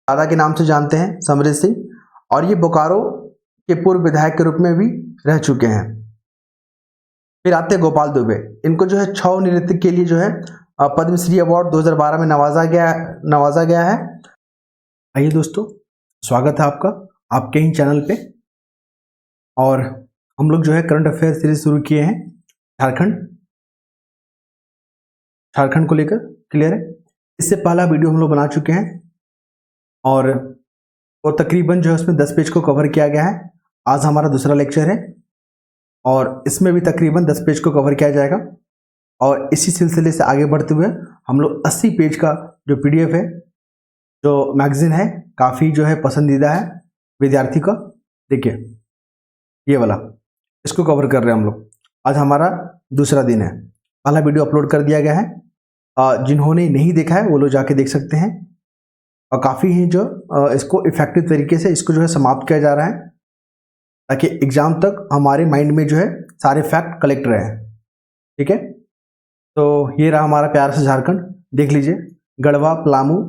दादा के नाम से जानते हैं समरेश सिंह, और ये बोकारो के पूर्व विधायक के रूप में भी रह चुके हैं। फिर आते हैं गोपाल दुबे। इनको जो है छौ नृत्य के लिए जो है पद्मश्री अवार्ड 2012 में नवाजा गया है। आइए दोस्तों, स्वागत है आपका आपके ही चैनल पे। और हम लोग जो है करंट अफेयर सीरीज शुरू किए हैं झारखंड को लेकर। क्लियर है? इससे पहला वीडियो हम लोग बना चुके हैं और वो तकरीबन जो है उसमें 10 पेज को कवर किया गया है। आज हमारा दूसरा लेक्चर है और इसमें भी तकरीबन 10 पेज को कवर किया जाएगा। और इसी सिलसिले से आगे बढ़ते हुए हम लोग 80 पेज का जो PDF है, जो मैगजीन है, काफ़ी जो है पसंदीदा है विद्यार्थी का। देखिए ये वाला, इसको कवर कर रहे हैं हम लोग। आज हमारा दूसरा दिन है। पहला वीडियो अपलोड कर दिया गया है। जिन्होंने नहीं देखा है वो लोग जाके देख सकते हैं। और काफ़ी ही जो इसको इफेक्टिव तरीके से इसको जो है समाप्त किया जा रहा है, ताकि एग्जाम तक हमारे माइंड में जो है सारे फैक्ट कलेक्ट रहे हैं। ठीक है, तो ये रहा हमारा प्यार से झारखंड। देख लीजिए, गढ़वा, पलामू,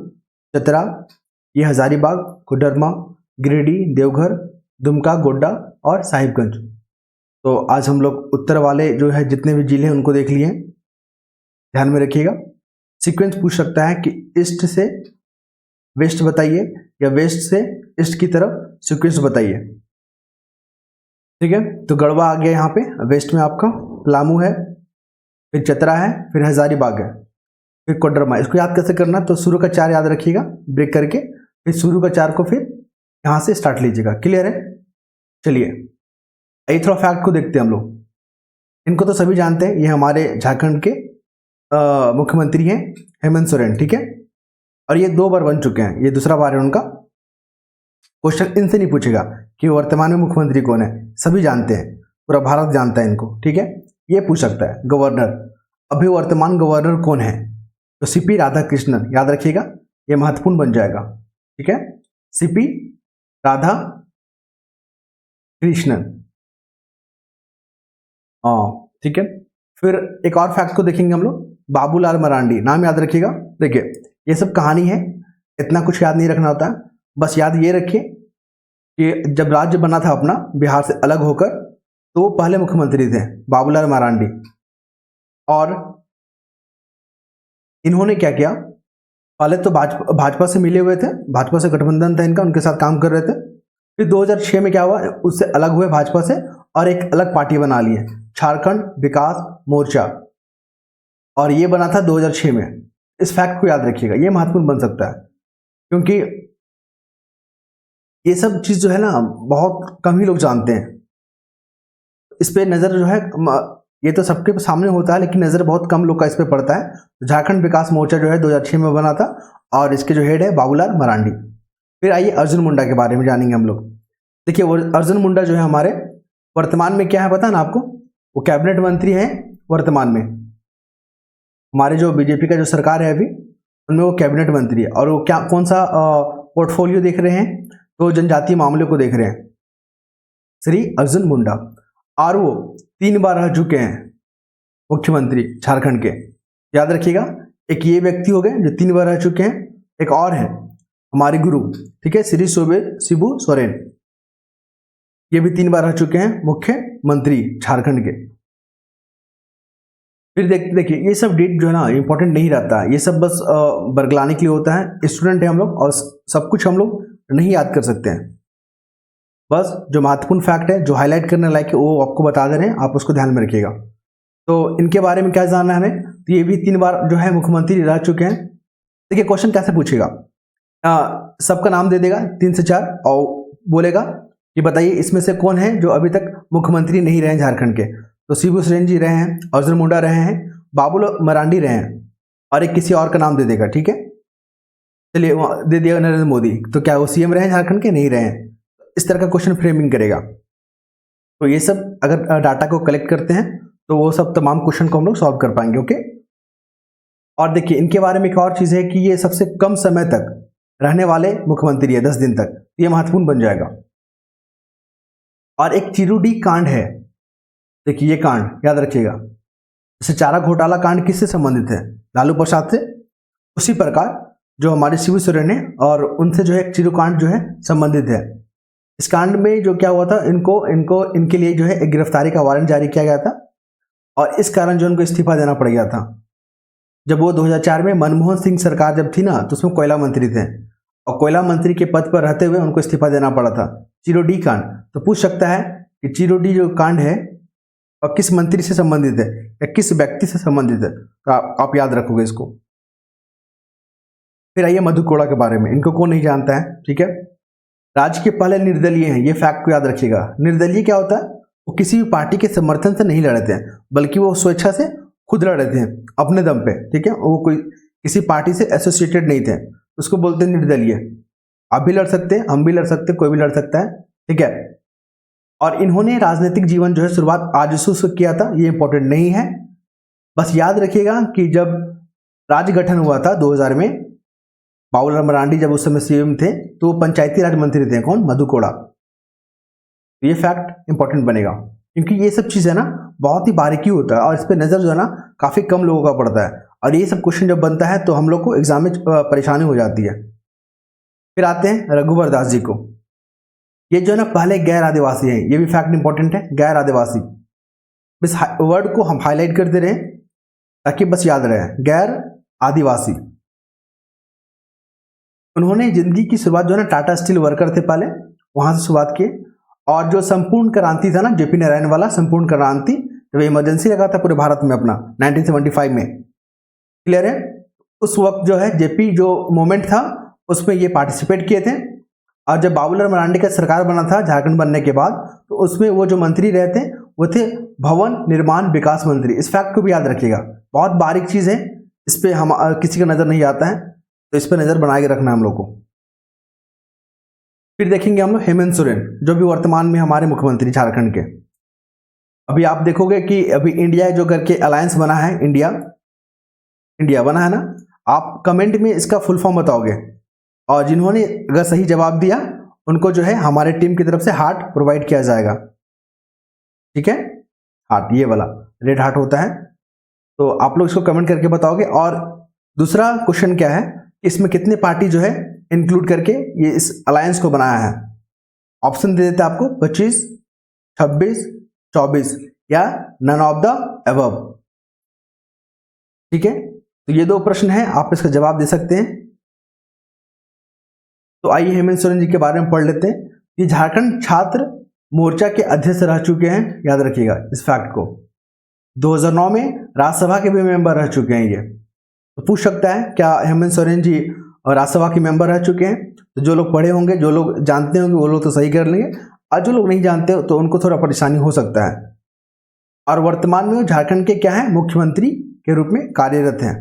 चतरा, ये हजारीबाग, कोडरमा, गिरिडीह, देवघर, दुमका, गोड्डा और साहिबगंज। तो आज हम लोग उत्तर वाले जो है जितने भी जिले हैं उनको देख लिए। ध्यान में रखिएगा, सीक्वेंस पूछ सकता है कि ईस्ट से वेस्ट बताइए या वेस्ट से ईस्ट की तरफ सीक्वेंस बताइए। ठीक है, तो गढ़वा आ गया यहाँ पे वेस्ट में, आपका पलामू है, फिर चतरा है, फिर हजारीबाग है, फिर कोडरमा। इसको याद कैसे करना, तो शुरू का 4 याद रखिएगा ब्रेक करके, फिर शुरू का 4 को फिर यहाँ से स्टार्ट लीजिएगा। क्लियर है? चलिए ये थोड़ा फैक्ट को देखते हैं हम लोग। इनको तो सभी जानते हैं, ये हमारे झारखंड के मुख्यमंत्री हैं हेमंत सोरेन। ठीक है, और ये 2 बार बन चुके हैं, ये दूसरा बार है उनका। क्वेश्चन इनसे नहीं पूछेगा कि वर्तमान में मुख्यमंत्री कौन है, सभी जानते हैं, पूरा भारत जानता है इनको। ठीक है, ये पूछ सकता है गवर्नर, अभी वर्तमान गवर्नर कौन है, तो CP राधाकृष्णन। याद रखिएगा, ये महत्वपूर्ण बन जाएगा। ठीक है, CP राधाकृष्णन। ठीक है, फिर एक और फैक्ट को देखेंगे हम लोग, बाबूलाल मरांडी। नाम याद रखिएगा। देखिए ये सब कहानी है, इतना कुछ याद नहीं रखना होता है, बस याद ये रखिए कि जब राज्य बना था अपना बिहार से अलग होकर, तो वो पहले मुख्यमंत्री थे बाबूलाल मरांडी। और इन्होंने क्या किया, पहले तो भाजपा से मिले हुए थे, भाजपा से गठबंधन था इनका, उनके साथ काम कर रहे थे। फिर 2006 में क्या हुआ, उससे अलग हुए भाजपा से और एक अलग पार्टी बना ली है, झारखंड विकास मोर्चा, और ये बना था 2006 में। इस फैक्ट को याद रखिएगा, ये महत्वपूर्ण बन सकता है, क्योंकि ये सब चीज जो है ना बहुत कम ही लोग जानते हैं। इस पे नजर जो है, ये तो सबके सामने होता है, लेकिन नजर बहुत कम लोग का इस पे पड़ता है। झारखंड विकास मोर्चा जो है 2006 में बना था, और इसके जो हेड है बाबूलाल मरांडी। फिर आइए अर्जुन मुंडा के बारे में जानेंगे हम लोग। देखिए अर्जुन मुंडा जो है हमारे वर्तमान में क्या है पता ना आपको, वो कैबिनेट मंत्री है वर्तमान में। हमारे जो बीजेपी का जो सरकार है अभी, उनमें वो कैबिनेट मंत्री है। और वो क्या कौन सा पोर्टफोलियो देख रहे हैं, तो जनजातीय मामलों को देख रहे हैं, श्री अर्जुन मुंडा। और वो 3 बार रह चुके हैं मुख्यमंत्री झारखंड के। याद रखिएगा, एक ये व्यक्ति हो गए जो 3 बार रह चुके हैं, एक और है हमारे गुरु, ठीक है, श्री शिबू सोरेन, ये भी 3 बार रह चुके हैं मुख्यमंत्री झारखंड के। फिर देखिए ये सब डेट जो है ना इंपॉर्टेंट नहीं रहता है, ये सब बस बरगलाने के लिए होता है। स्टूडेंट है हम लोग और सब कुछ हम लोग नहीं याद कर सकते हैं, बस जो महत्वपूर्ण फैक्ट है, जो हाईलाइट करने लायक है, वो आपको बता दे रहे हैं, आप उसको ध्यान में रखिएगा। तो इनके बारे में क्या जानना है हमें, तो ये भी 3 बार जो है मुख्यमंत्री रह चुके हैं। देखिए क्वेश्चन कैसे पूछेगा, सबका नाम दे देगा 3 से 4 और बोलेगा कि बताइए इसमें से कौन है जो अभी तक मुख्यमंत्री नहीं रहे झारखंड के। तो शिबू सोरेन जी रहे हैं, अर्जुन मुंडा रहे हैं, बाबूलाल मरांडी रहे हैं, और एक किसी और का नाम दे देगा। ठीक है, चलिए दे दिया नरेंद्र मोदी, तो क्या वो CM रहे हैं झारखंड के, नहीं रहे हैं। इस तरह का क्वेश्चन फ्रेमिंग करेगा। तो ये सब अगर डाटा को कलेक्ट करते हैं तो वो सब तमाम क्वेश्चन को हम लोग सॉल्व कर पाएंगे। ओके, और देखिए इनके बारे में एक और चीज है कि ये सबसे कम समय तक रहने वाले मुख्यमंत्री है, 10 दिन तक, ये महत्वपूर्ण बन जाएगा। और एक चिरुडी कांड है, देखिए ये कांड याद रखिएगा, जैसे चारा घोटाला कांड किससे संबंधित है, लालू प्रसाद से, उसी प्रकार जो हमारे शिबू सोरेन है, और उनसे जो है चिरू कांड जो है संबंधित है। इस कांड में जो क्या हुआ था, इनके लिए जो है एक गिरफ्तारी का वारंट जारी किया गया था, और इस कारण जो उनको इस्तीफा देना पड़ गया था। जब वो 2004 में मनमोहन सिंह सरकार जब थी ना, तो उसमें कोयला मंत्री थे, और कोयला मंत्री के पद पर रहते हुए उनको इस्तीफा देना पड़ा था। चिरोडी कांड, तो पूछ सकता है कि चिरोडी जो कांड है और किस मंत्री से संबंधित है या किस व्यक्ति से संबंधित है, तो आप याद रखोगे इसको। फिर आइए मधु कोड़ा के बारे में, इनको कौन नहीं जानता है, ठीक है। राज्य के पहले निर्दलीय हैं, ये फैक्ट को याद रखिएगा। निर्दलीय क्या होता है, वो किसी भी पार्टी के समर्थन से नहीं लड़ते हैं, बल्कि वो स्वेच्छा से खुद लड़े थे अपने दम पे, ठीक है। वो कोई किसी पार्टी से एसोसिएटेड नहीं थे, उसको बोलते हैं निर्दलीय। आप भी लड़ सकते हैं, हम भी लड़ सकते हैं, कोई भी लड़ सकता है, ठीक है। और इन्होंने राजनीतिक जीवन जो है शुरुआत आजसू से किया था, ये इंपॉर्टेंट नहीं है। बस याद रखिएगा कि जब राज्य गठन हुआ था 2000 में, बाबूलाल मरांडी जब उस समय सीएम थे, तो पंचायती राज मंत्री थे, कौन, मधु कोड़ा। ये फैक्ट इंपॉर्टेंट बनेगा, क्योंकि ये सब चीज़ है ना बहुत ही बारीकी होता है, और इस पर नज़र जो है ना काफ़ी कम लोगों का पड़ता है, और ये सब क्वेश्चन जब बनता है तो हम लोग को एग्जाम में परेशानी हो जाती है। फिर आते हैं रघुवर दास जी को। ये जो है ना पहले गैर आदिवासी हैं, ये भी फैक्ट इंपॉर्टेंट है, गैर आदिवासी। इस वर्ड को हम हाईलाइट करते रहे ताकि बस याद रहे, गैर आदिवासी। उन्होंने जिंदगी की शुरुआत जो है ना टाटा स्टील वर्कर थे पहले, वहां से शुरुआत की, और जो संपूर्ण क्रांति था ना जेपी नारायण वाला संपूर्ण क्रांति, जब इमरजेंसी लगा था पूरे भारत में अपना 1975 में, क्लियर है, उस वक्त जो है जेपी जो मोमेंट था उसमें ये पार्टिसिपेट किए थे। और जब बाबूलाल मरांडी का सरकार बना था झारखंड बनने के बाद, तो उसमें वो जो मंत्री रहे थे वो थे भवन निर्माण विकास मंत्री। इस फैक्ट को भी याद रखिएगा, बहुत बारीक चीज़ है, इस पर हम किसी का नज़र नहीं आता है, तो इस पर नज़र बना के रखना है हम लोग को। फिर देखेंगे हम लोग हेमंत सोरेन, जो भी वर्तमान में हमारे मुख्यमंत्री झारखंड के। अभी आप देखोगे कि अभी इंडिया जो करके अलायंस बना है, इंडिया बना है ना, आप कमेंट में इसका फुल फॉर्म बताओगे, और जिन्होंने अगर सही जवाब दिया उनको जो है हमारे टीम की तरफ से हार्ट प्रोवाइड किया जाएगा, ठीक है। हार्ट ये वाला रेड हार्ट होता है, तो आप लोग इसको कमेंट करके बताओगे। और दूसरा क्वेश्चन क्या है, इसमें कितने पार्टी जो है इंक्लूड करके ये इस अलायंस को बनाया है। ऑप्शन दे देते हैं आपको 25, 26, 24 या नन ऑफ द अबव, ठीक है। तो ये दो प्रश्न है, आप इसका जवाब दे सकते हैं। तो आइए हेमंत सोरेन जी के बारे में पढ़ लेते हैं। ये झारखंड छात्र मोर्चा के अध्यक्ष रह चुके हैं, याद रखिएगा इस फैक्ट को। 2009 में राज्यसभा के भी मेंबर रह चुके हैं ये। तो पूछ सकता है क्या हेमंत सोरेन जी राज्यसभा के मेंबर रह चुके हैं, तो जो लोग पढ़े होंगे, जो लोग जानते होंगे वो लोग तो सही कर लेंगे, और जो लोग नहीं जानते तो उनको थोड़ा परेशानी हो सकता है। और वर्तमान में वो झारखंड के क्या है, मुख्यमंत्री के रूप में कार्यरत हैं।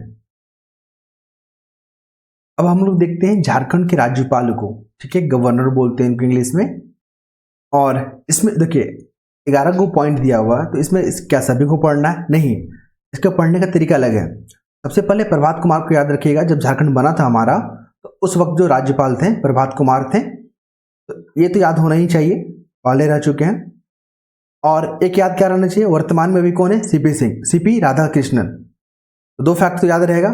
अब हम लोग देखते हैं झारखंड के राज्यपाल को, ठीक है, गवर्नर बोलते हैं इनको इंग्लिश में। और इसमें देखिए 11 को पॉइंट दिया हुआ है, तो इसमें क्या सभी को पढ़ना है, नहीं, इसका पढ़ने का तरीका अलग है। सबसे पहले प्रभात कुमार को याद रखिएगा, जब झारखंड बना था हमारा, तो उस वक्त जो राज्यपाल थे प्रभात कुमार थे, तो ये तो याद होना ही चाहिए, पहले रह चुके हैं। और एक याद क्या रहना चाहिए, वर्तमान में भी कौन है, सीपी राधाकृष्णन। तो दो फैक्ट तो याद रहेगा।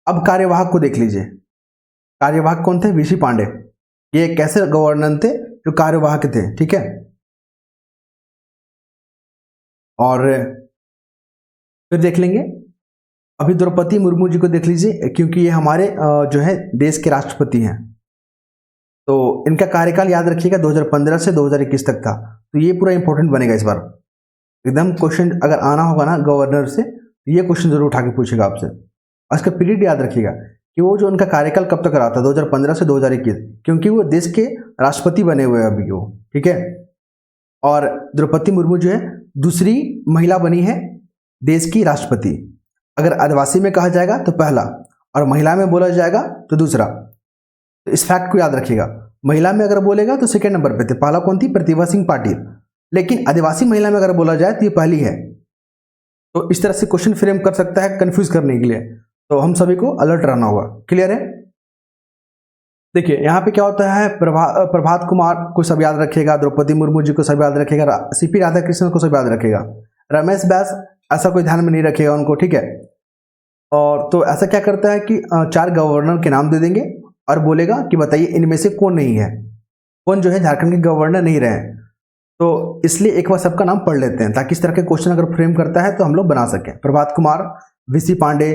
अब कार्यवाहक को देख लीजिए, कार्यवाहक कौन थे, वीसी पांडे। ये कैसे गवर्नर थे, जो कार्यवाहक थे, ठीक है। और फिर देख लेंगे अभी द्रौपदी मुर्मू जी को देख लीजिए, क्योंकि ये हमारे जो है देश के राष्ट्रपति हैं। तो इनका कार्यकाल याद रखिएगा 2015 से 2021 तक था। तो ये पूरा इंपॉर्टेंट बनेगा इस बार, एकदम क्वेश्चन अगर आना होगा ना गवर्नर से, तो ये क्वेश्चन जरूर उठा के पूछेगा आपसे। और इसका पीरियड याद रखिएगा कि वो जो उनका कार्यकाल कब तक रहा था, 2015 से 2021, क्योंकि वो देश के राष्ट्रपति बने हुए हैं अभी वो, ठीक है। और द्रौपदी मुर्मू जो है दूसरी महिला बनी है देश की राष्ट्रपति। अगर आदिवासी में कहा जाएगा तो पहला, और महिला में बोला जाएगा तो दूसरा। तो इस फैक्ट को याद रखिएगा, महिला में अगर बोलेगा तो सेकेंड नंबर पे थे, पहला कौन थी, प्रतिभा सिंह पाटिल। लेकिन आदिवासी महिला में अगर बोला जाए तो ये पहली है। तो इस तरह से क्वेश्चन फ्रेम कर सकता है कंफ्यूज करने के लिए, तो हम सभी को अलर्ट रहना होगा, क्लियर है। देखिए यहाँ पे क्या होता है, प्रभात कुमार को सब याद रखेगा, द्रौपदी मुर्मू जी को सब याद रखेगा, सीपी राधाकृष्णन को सब याद रखेगा, रमेश बैस ऐसा कोई ध्यान में नहीं रखेगा उनको, ठीक है। और तो ऐसा क्या करता है कि 4 गवर्नर के नाम दे देंगे और बोलेगा कि बताइए इनमें से कौन नहीं है, कौन जो है झारखंड के गवर्नर नहीं रहे। तो इसलिए एक बार सबका नाम पढ़ लेते हैं ताकि इस तरह के क्वेश्चन अगर फ्रेम करता है तो हम लोग बना सकें। Prabhat Kumar, VC Pande,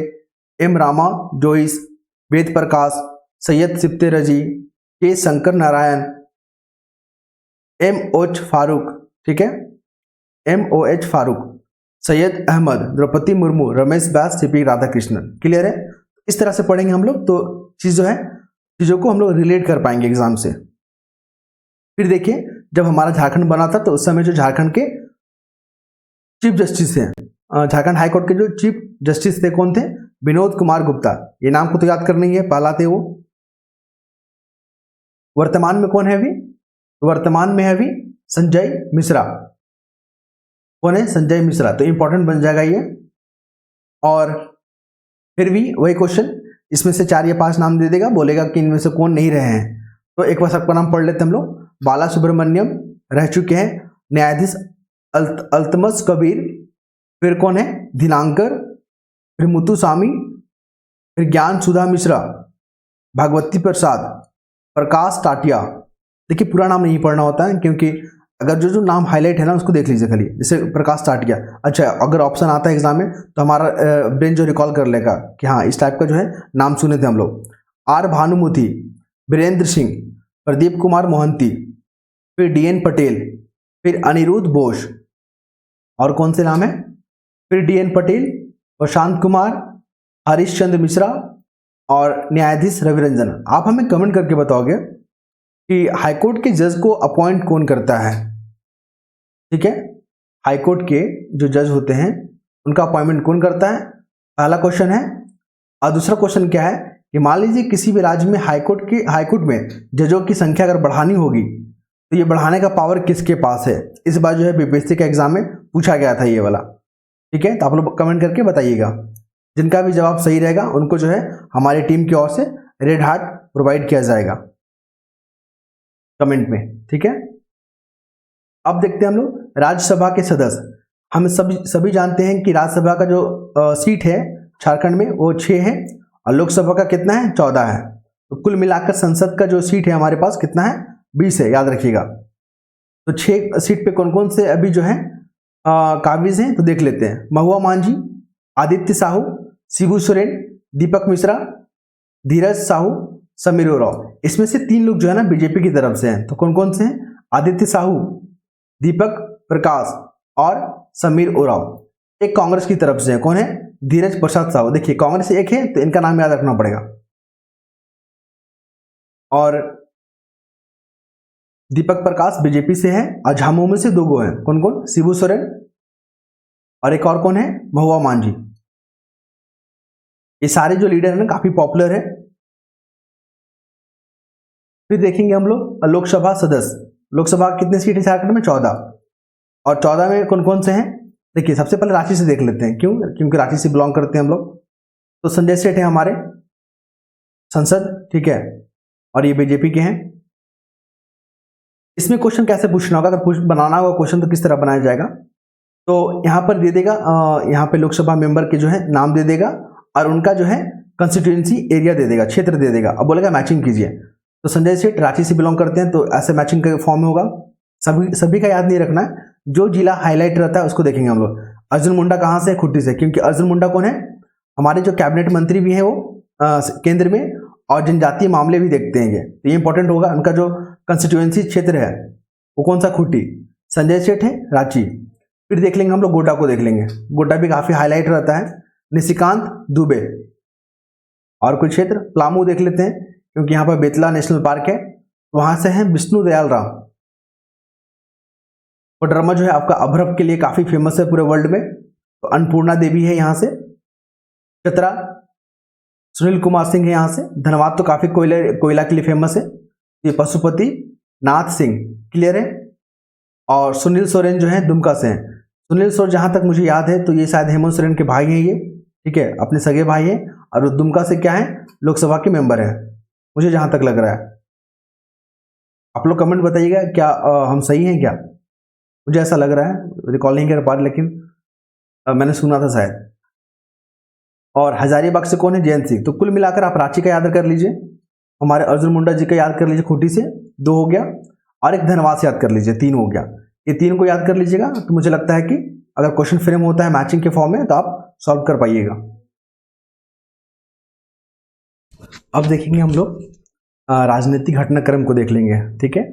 M Rama Jois, Ved Prakash, Syed Sibte Razi, K Shankar Narayan, M ओच फारूक, ठीक है, M O H Farooq, Syed Ahmed, Draupadi Murmu, Ramesh Vyas, CP Radhakrishnan. Clear है? इस तरह से पढ़ेंगे हम लोग तो चीज जो है चीजों को हम लोग रिलेट कर पाएंगे एग्जाम से। फिर देखिए जब हमारा झारखंड बना था तो उस समय जो झारखंड के चीफ जस्टिस हैं, झारखंड हाईकोर्ट के जो चीफ जस्टिस थे कौन थे? विनोद कुमार गुप्ता। ये नाम को तो याद करना ही है, पहला थे वो। वर्तमान में कौन है अभी? वर्तमान में है अभी संजय मिश्रा। कौन है? संजय मिश्रा। तो इंपॉर्टेंट बन जाएगा ये। और फिर भी वही क्वेश्चन, इसमें से 4 या 5 नाम दे देगा, बोलेगा कि इनमें से कौन नहीं रहे हैं। तो एक बार सबका नाम पढ़ लेते हम लोग। बाला सुब्रमण्यम रह चुके हैं, न्यायाधीश अल्तमस कबीर, फिर कौन है? दिनांकर, फिर मुत्तुस्वामी, फिर ज्ञान सुधा मिश्रा, भागवती प्रसाद, प्रकाश टाटिया। देखिए पूरा नाम नहीं पढ़ना होता है क्योंकि अगर जो जो नाम हाईलाइट है ना उसको देख लीजिए खाली, जैसे प्रकाश टाटिया। अच्छा अगर ऑप्शन आता है एग्जाम में तो हमारा ब्रेन जो रिकॉल कर लेगा कि हाँ इस टाइप का जो है नाम सुने थे हम लोग। आर भानुमति, वीरेंद्र सिंह, प्रदीप कुमार मोहंती, फिर डीएन पटेल, फिर अनिरुद्ध बोस, और कौन से नाम है? फिर डीएन पटेल, प्रशांत कुमार, हरीश चंद्र मिश्रा और न्यायाधीश रवि रंजन। आप हमें कमेंट करके बताओगे कि हाईकोर्ट के जज को अपॉइंट कौन करता है। ठीक है, हाईकोर्ट के जो जज होते हैं उनका अपॉइंटमेंट कौन करता है? पहला क्वेश्चन है। और दूसरा क्वेश्चन क्या है कि मान लीजिए किसी भी राज्य में हाईकोर्ट में जजों की संख्या अगर बढ़ानी होगी तो ये बढ़ाने का पावर किसके पास है? इस बार जो है बीपीएससी के एग्जाम में पूछा गया था ये वाला। ठीक है, तो आप लोग कमेंट करके बताइएगा। जिनका भी जवाब सही रहेगा उनको जो है हमारी टीम की ओर से रेड हार्ट प्रोवाइड किया जाएगा कमेंट में। ठीक है, अब देखते हैं हम लोग राज्यसभा के सदस्य। हम सभी जानते हैं कि राज्यसभा का जो सीट है झारखंड में वो 6 है और लोकसभा का कितना है? 14 है। तो कुल मिलाकर संसद का जो सीट है हमारे पास कितना है? 20 है, याद रखिएगा। तो 6 सीट पे कौन कौन से अभी जो है काबिज हैं तो देख लेते हैं। महुआ मांझी, आदित्य साहू, शिबू सोरेन, दीपक मिश्रा, धीरज साहू, समीर उरांव। इसमें से 3 लोग जो है ना बीजेपी की तरफ से हैं। तो कौन कौन से हैं? आदित्य साहू, दीपक प्रकाश और समीर उरांव। एक कांग्रेस की तरफ से है, कौन है? धीरज प्रसाद साहू। देखिए कांग्रेस एक है तो इनका नाम याद रखना पड़ेगा। और दीपक प्रकाश बीजेपी से है और झामुमो में से 2 गो हैं। कौन कौन? शिबू सोरेन और एक और कौन है? महुआ मांझी। ये सारे जो लीडर हैं ना काफी पॉपुलर है। फिर देखेंगे हम लोग लोकसभा सदस्य। लोकसभा कितने सीट है झारखंड में? 14। और 14 में कौन कौन से हैं? देखिए सबसे पहले रांची से देख लेते हैं। क्यों? क्योंकि रांची से बिलोंग करते हैं हम लोग। तो संजय सेठ है हमारे संसद, ठीक है, और ये बीजेपी के हैं। इसमें क्वेश्चन कैसे पूछना होगा? अगर बनाना होगा क्वेश्चन तो किस तरह बनाया जाएगा? तो यहाँ पर दे देगा, यहाँ पे लोकसभा मेंबर के जो है नाम दे देगा और उनका जो है कंस्टिट्यूएंसी एरिया दे देगा, क्षेत्र दे देगा। अब बोलेगा मैचिंग कीजिए। तो संजय सेठ रांची से बिलोंग करते हैं तो ऐसे मैचिंग का फॉर्म में होगा। सभी का याद नहीं रखना है, जो जिला हाईलाइट रहता है उसको देखेंगे हम लोग। अर्जुन मुंडा कहाँ से? खुट्टी से, क्योंकि अर्जुन मुंडा कौन है? हमारे जो कैबिनेट मंत्री भी हैं वो केंद्र में, और जनजातीय मामले भी देखते हैं ये, तो ये इंपॉर्टेंट होगा। उनका जो कंस्टिट्यूएंसी क्षेत्र है वो कौन सा? खुट्टी। संजय सेठ है रांची। फिर देख लेंगे हम लोग गोड्डा को देख लेंगे, गोड्डा भी काफी हाईलाइट रहता है। निशिकांत दुबे। और कुछ क्षेत्र पलामू देख लेते हैं क्योंकि यहाँ पर बेतला नेशनल पार्क है, वहां से है विष्णु दयाल राम। कोडरमा जो है आपका अभ्रक के लिए काफी फेमस है पूरे वर्ल्ड में, तो अन्नपूर्णा देवी है यहाँ से। चतरा सुनील कुमार सिंह है यहाँ से। धनबाद तो काफी कोयला के लिए फेमस है, ये पशुपति नाथ सिंह। क्लियर है। और सुनील सोरेन जो है दुमका से हैं। सुनील सोरेन जहां तक मुझे याद है तो ये शायद हेमंत सोरेन के भाई हैं ये, ठीक है, अपने सगे भाई हैं। और दुमका से क्या है? लोकसभा के मेंबर हैं, मुझे जहां तक लग रहा है। आप लोग कमेंट बताइएगा क्या हम सही हैं क्या? मुझे ऐसा लग रहा है, रिकॉल नहीं कर पा रहा, लेकिन मैंने सुना था शायद। और हजारीबाग से कौन है, जयंत सिंह। तो कुल मिलाकर आप रांची का याद कर लीजिए, हमारे अर्जुन मुंडा जी का याद कर लीजिए खूंटी से, 2 हो गया, और एक धनवाद से याद कर लीजिए, 3 हो गया। ये 3 को याद कर लीजिएगा, तो मुझे लगता है कि अगर क्वेश्चन फ्रेम होता है मैचिंग के फॉर्म में तो आप सॉल्व कर पाइएगा। अब देखेंगे हम लोग राजनीतिक घटनाक्रम को देख लेंगे, ठीक है।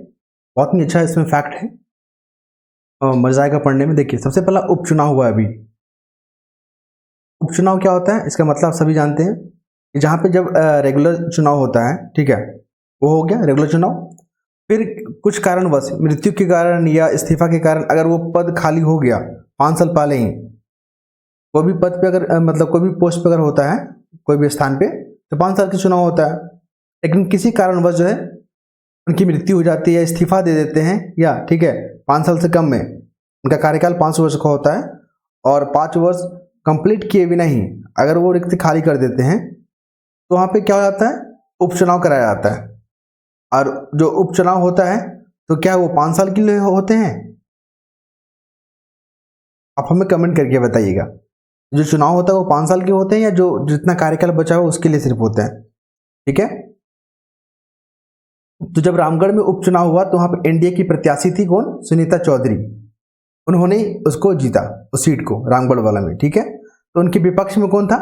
बहुत ही अच्छा इसमें फैक्ट है, मजा आएगा पढ़ने में। देखिए सबसे पहला उपचुनाव हुआ है अभी। उपचुनाव क्या होता है, इसका मतलब सभी जानते हैं कि जहाँ पे जब रेगुलर चुनाव होता है, ठीक है, वो हो गया रेगुलर चुनाव। फिर कुछ कारणवश, मृत्यु के कारण या इस्तीफा के कारण अगर वो पद खाली हो गया 5 साल पहले ही, कोई भी पद पे अगर मतलब कोई भी पोस्ट पे अगर होता है कोई भी स्थान पे, तो 5 साल का चुनाव होता है। लेकिन किसी कारणवश जो है उनकी मृत्यु हो जाती है, इस्तीफा दे देते हैं, या ठीक है 5 साल से कम में, उनका कार्यकाल 5 वर्ष का होता है, और 5 वर्ष कंप्लीट किए बिना ही अगर वो रिक्त खाली कर देते हैं, तो वहाँ पे क्या हो जाता है, उपचुनाव कराया जाता है। और जो उपचुनाव होता है तो क्या वो 5 साल के लिए होते हैं? आप हमें कमेंट करके बताइएगा, जो चुनाव होता है वो 5 साल के होते हैं या जो जितना कार्यकाल बचा हो उसके लिए सिर्फ होते हैं, ठीक है। तो जब रामगढ़ में उपचुनाव हुआ तो वहां पर एनडीए की प्रत्याशी थी कौन, सुनीता चौधरी, उन्होंने उसको जीता उस सीट को रामगढ़ वाला में, ठीक है। तो उनके विपक्ष में कौन था,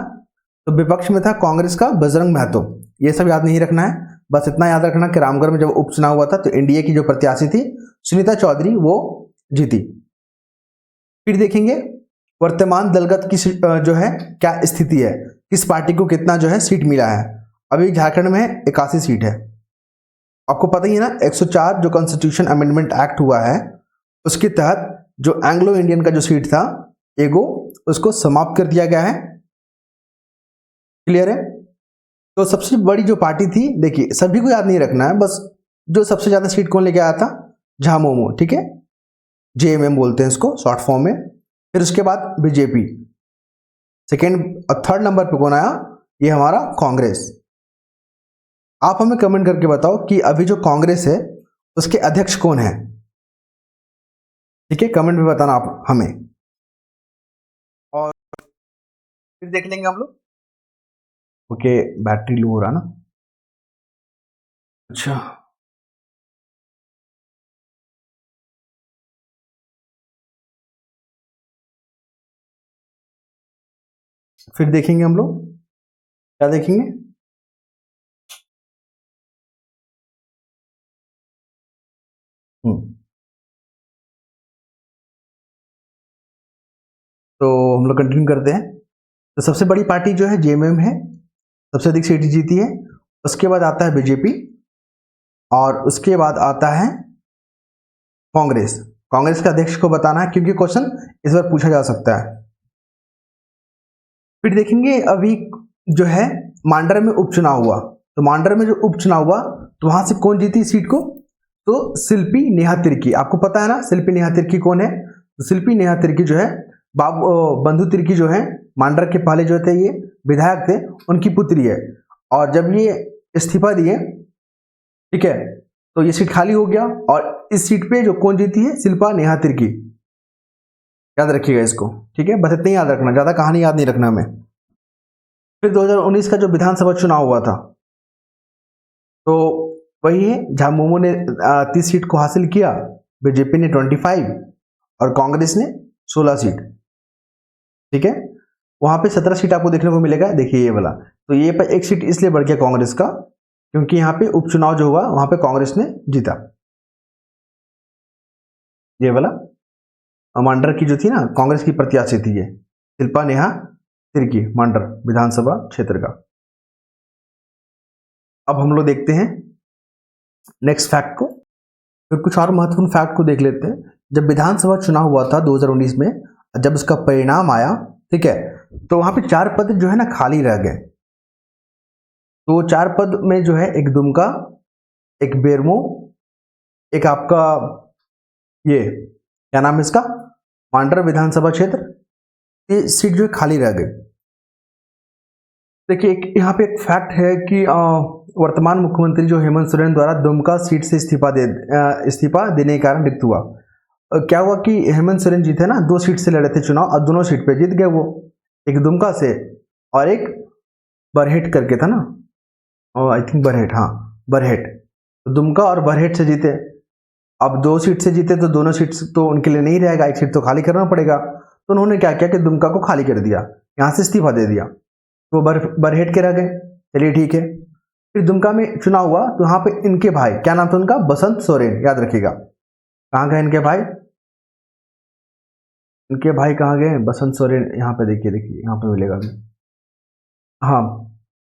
तो विपक्ष में था कांग्रेस का बजरंग महतो। ये सब याद नहीं रखना है, बस इतना याद रखना कि रामगढ़ में जब उपचुनाव हुआ था तो एनडीए की जो प्रत्याशी थी सुनीता चौधरी वो जीती। फिर देखेंगे वर्तमान दलगत की जो है क्या स्थिति है, किस पार्टी को कितना जो है सीट मिला है। अभी झारखंड में 81 सीट है, आपको पता ही है ना। 104 जो कॉन्स्टिट्यूशन अमेंडमेंट एक्ट हुआ है उसके तहत जो एंग्लो इंडियन का जो सीट था एगो, उसको समाप्त कर दिया गया है, क्लियर है। तो सबसे बड़ी जो पार्टी थी, देखिए सभी को याद नहीं रखना है, बस जो सबसे ज्यादा सीट कौन लेके आया था, झामुमो, ठीक है, जेएमएम बोलते हैं इसको शॉर्ट फॉर्म में। फिर उसके बाद बीजेपी, सेकेंड और थर्ड नंबर पे कौन आया, ये हमारा कांग्रेस। आप हमें कमेंट करके बताओ कि अभी जो कांग्रेस है उसके अध्यक्ष कौन है, ठीक है, कमेंट में बताना आप हमें। और फिर देख लेंगे हम लोग, ओके बैटरी लो हो रहा ना, अच्छा फिर देखेंगे हम लोग, क्या देखेंगे, तो हम लोग कंटिन्यू करते हैं। तो सबसे बड़ी पार्टी जो है जेएमएम है, सबसे अधिक सीट जीती है। उसके बाद आता है बीजेपी, और उसके बाद आता है कांग्रेस। कांग्रेस के अध्यक्ष को बताना है क्योंकि क्वेश्चन इस बार पूछा जा सकता है। फिर देखेंगे अभी जो है मांडर में उपचुनाव हुआ, तो मांडर में जो उपचुनाव हुआ तो वहां से कौन जीती सीट को, तो शिल्पी नेहा तिर्की। आपको पता है ना शिल्पी नेहा तिर्की कौन है, तो शिल्पी नेहा तिर्की जो है बाबू बंधु तिर्की जो है मांडर के पहले जो थे ये विधायक थे, उनकी पुत्री है। और जब ये इस्तीफा दिए, ठीक है, तो ये सीट खाली हो गया, और इस सीट पे जो कौन जीती है, शिल्पा नेहा तिर्की। याद रखिएगा इसको, ठीक है, बस इतना ही याद रखना, ज्यादा कहानी याद नहीं रखना हमें। फिर 2019 का जो विधानसभा चुनाव हुआ था, तो वही है, झामुमो ने 30 सीट को हासिल किया, बीजेपी ने 25 और कांग्रेस ने 16 सीट, ठीक है। वहां पे 17 सीट आपको देखने को मिलेगा, देखिए ये वाला। तो ये पर एक सीट इसलिए बढ़ गया कांग्रेस का क्योंकि यहाँ पे उपचुनाव जो हुआ वहां पे कांग्रेस ने जीता, ये वाला। मांडर की जो थी ना कांग्रेस की प्रत्याशी थी ये शिल्पा नेहा तिर्की, मांडर विधानसभा क्षेत्र का। अब हम लोग देखते हैं नेक्स्ट फैक्ट को, फिर कुछ और महत्वपूर्ण फैक्ट को देख लेते हैं। जब विधानसभा चुनाव हुआ था 2019 में, जब उसका परिणाम आया, ठीक है, तो वहां पे 4 पद जो है ना खाली रह गए। तो 4 पद में जो है एक दुमका, एक बेरमो, एक आपका ये क्या नाम है इसका, मांडर विधानसभा क्षेत्र, ये सीट जो है खाली रह गई। देखिए यहाँ पे एक फैक्ट है कि वर्तमान मुख्यमंत्री जो हेमंत सोरेन द्वारा दुमका सीट से इस्तीफा देने के कारण रिक्त हुआ। क्या हुआ कि हेमंत सोरेन जी थे ना, 2 सीट से लड़े थे चुनाव और दोनों सीट पे जीत गए वो, एक दुमका से और एक बरहेट करके था ना, और आई थिंक बरहेट, हाँ बरहेट। तो दुमका और बरहेट से जीते। अब 2 सीट से जीते तो दोनों सीट तो उनके लिए नहीं रहेगा, एक सीट तो खाली करना पड़ेगा। तो उन्होंने क्या किया कि दुमका को खाली कर दिया, यहाँ से इस्तीफा दे दिया, तो बरहेट के रह गए। चलिए ठीक है। फिर दुमका में चुनाव हुआ तो यहाँ पे इनके भाई, क्या नाम था उनका, बसंत सोरेन, याद रखिएगा। कहाँ गए इनके भाई, इनके भाई कहाँ गए, बसंत सोरेन, यहाँ पे देखिए देखिए यहाँ पे मिलेगा अभी। हाँ,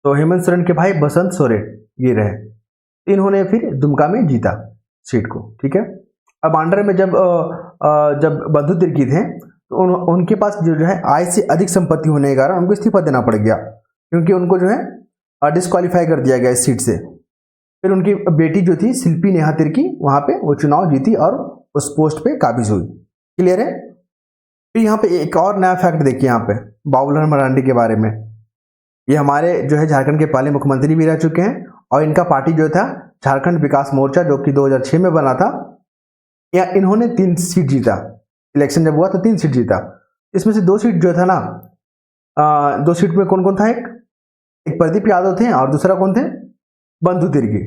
तो हेमंत सोरेन के भाई बसंत सोरेन ये रहे। इन्होंने फिर दुमका में जीता सीट को, ठीक है। अब आंध्र में जब बंधु तिर्की थे तो उनके पास जो है आय से अधिक संपत्ति होने के कारण उनको इस्तीफा देना पड़ गया, क्योंकि उनको जो है डिस्क्वालीफाई कर दिया गया इस सीट से। फिर उनकी बेटी जो थी शिल्पी नेहा तिर्की, वहां पे वो चुनाव जीती और उस पोस्ट पे काबिज हुई। क्लियर है। फिर यहाँ पे एक और नया फैक्ट देखिए, यहाँ पे बाबूलाल मरांडी के बारे में। ये हमारे जो है झारखंड के पहले मुख्यमंत्री भी रह चुके हैं, और इनका पार्टी जो था झारखंड विकास मोर्चा, जो कि 2006 में बना था, या इन्होंने 3 सीट जीता। इलेक्शन जब हुआ तो 3 सीट जीता। इसमें से 2 सीट जो था ना, 2 सीट में कौन कौन था, एक प्रदीप यादव थे और दूसरा कौन थे, बंधु तिर्की,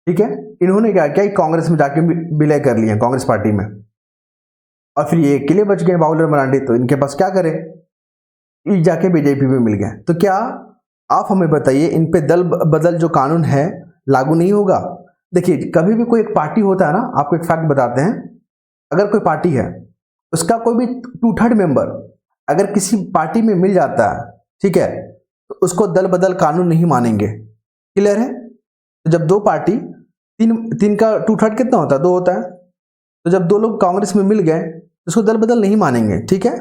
ठीक है। इन्होंने क्या किया, कांग्रेस में जाके विलय कर लिया, कांग्रेस पार्टी में, और फिर ये अकेले बच गए बाबूलाल मरांडी। तो इनके पास क्या करें, ये जाके बीजेपी में मिल गए। तो क्या आप हमें बताइए, इन पे दल बदल जो कानून है लागू नहीं होगा? देखिए, कभी भी कोई एक पार्टी होता है ना, आपको एक फैक्ट बताते हैं, अगर कोई पार्टी है, उसका कोई भी 2/3 मेंबर अगर किसी पार्टी में मिल जाता है, ठीक है, तो उसको दल बदल कानून नहीं मानेंगे। क्लियर है। तो जब 2 पार्टी, तीन का 2/3 कितना होता है, 2 होता है, तो जब 2 लोग कांग्रेस में मिल गए तो उसको दल बदल नहीं मानेंगे, ठीक है।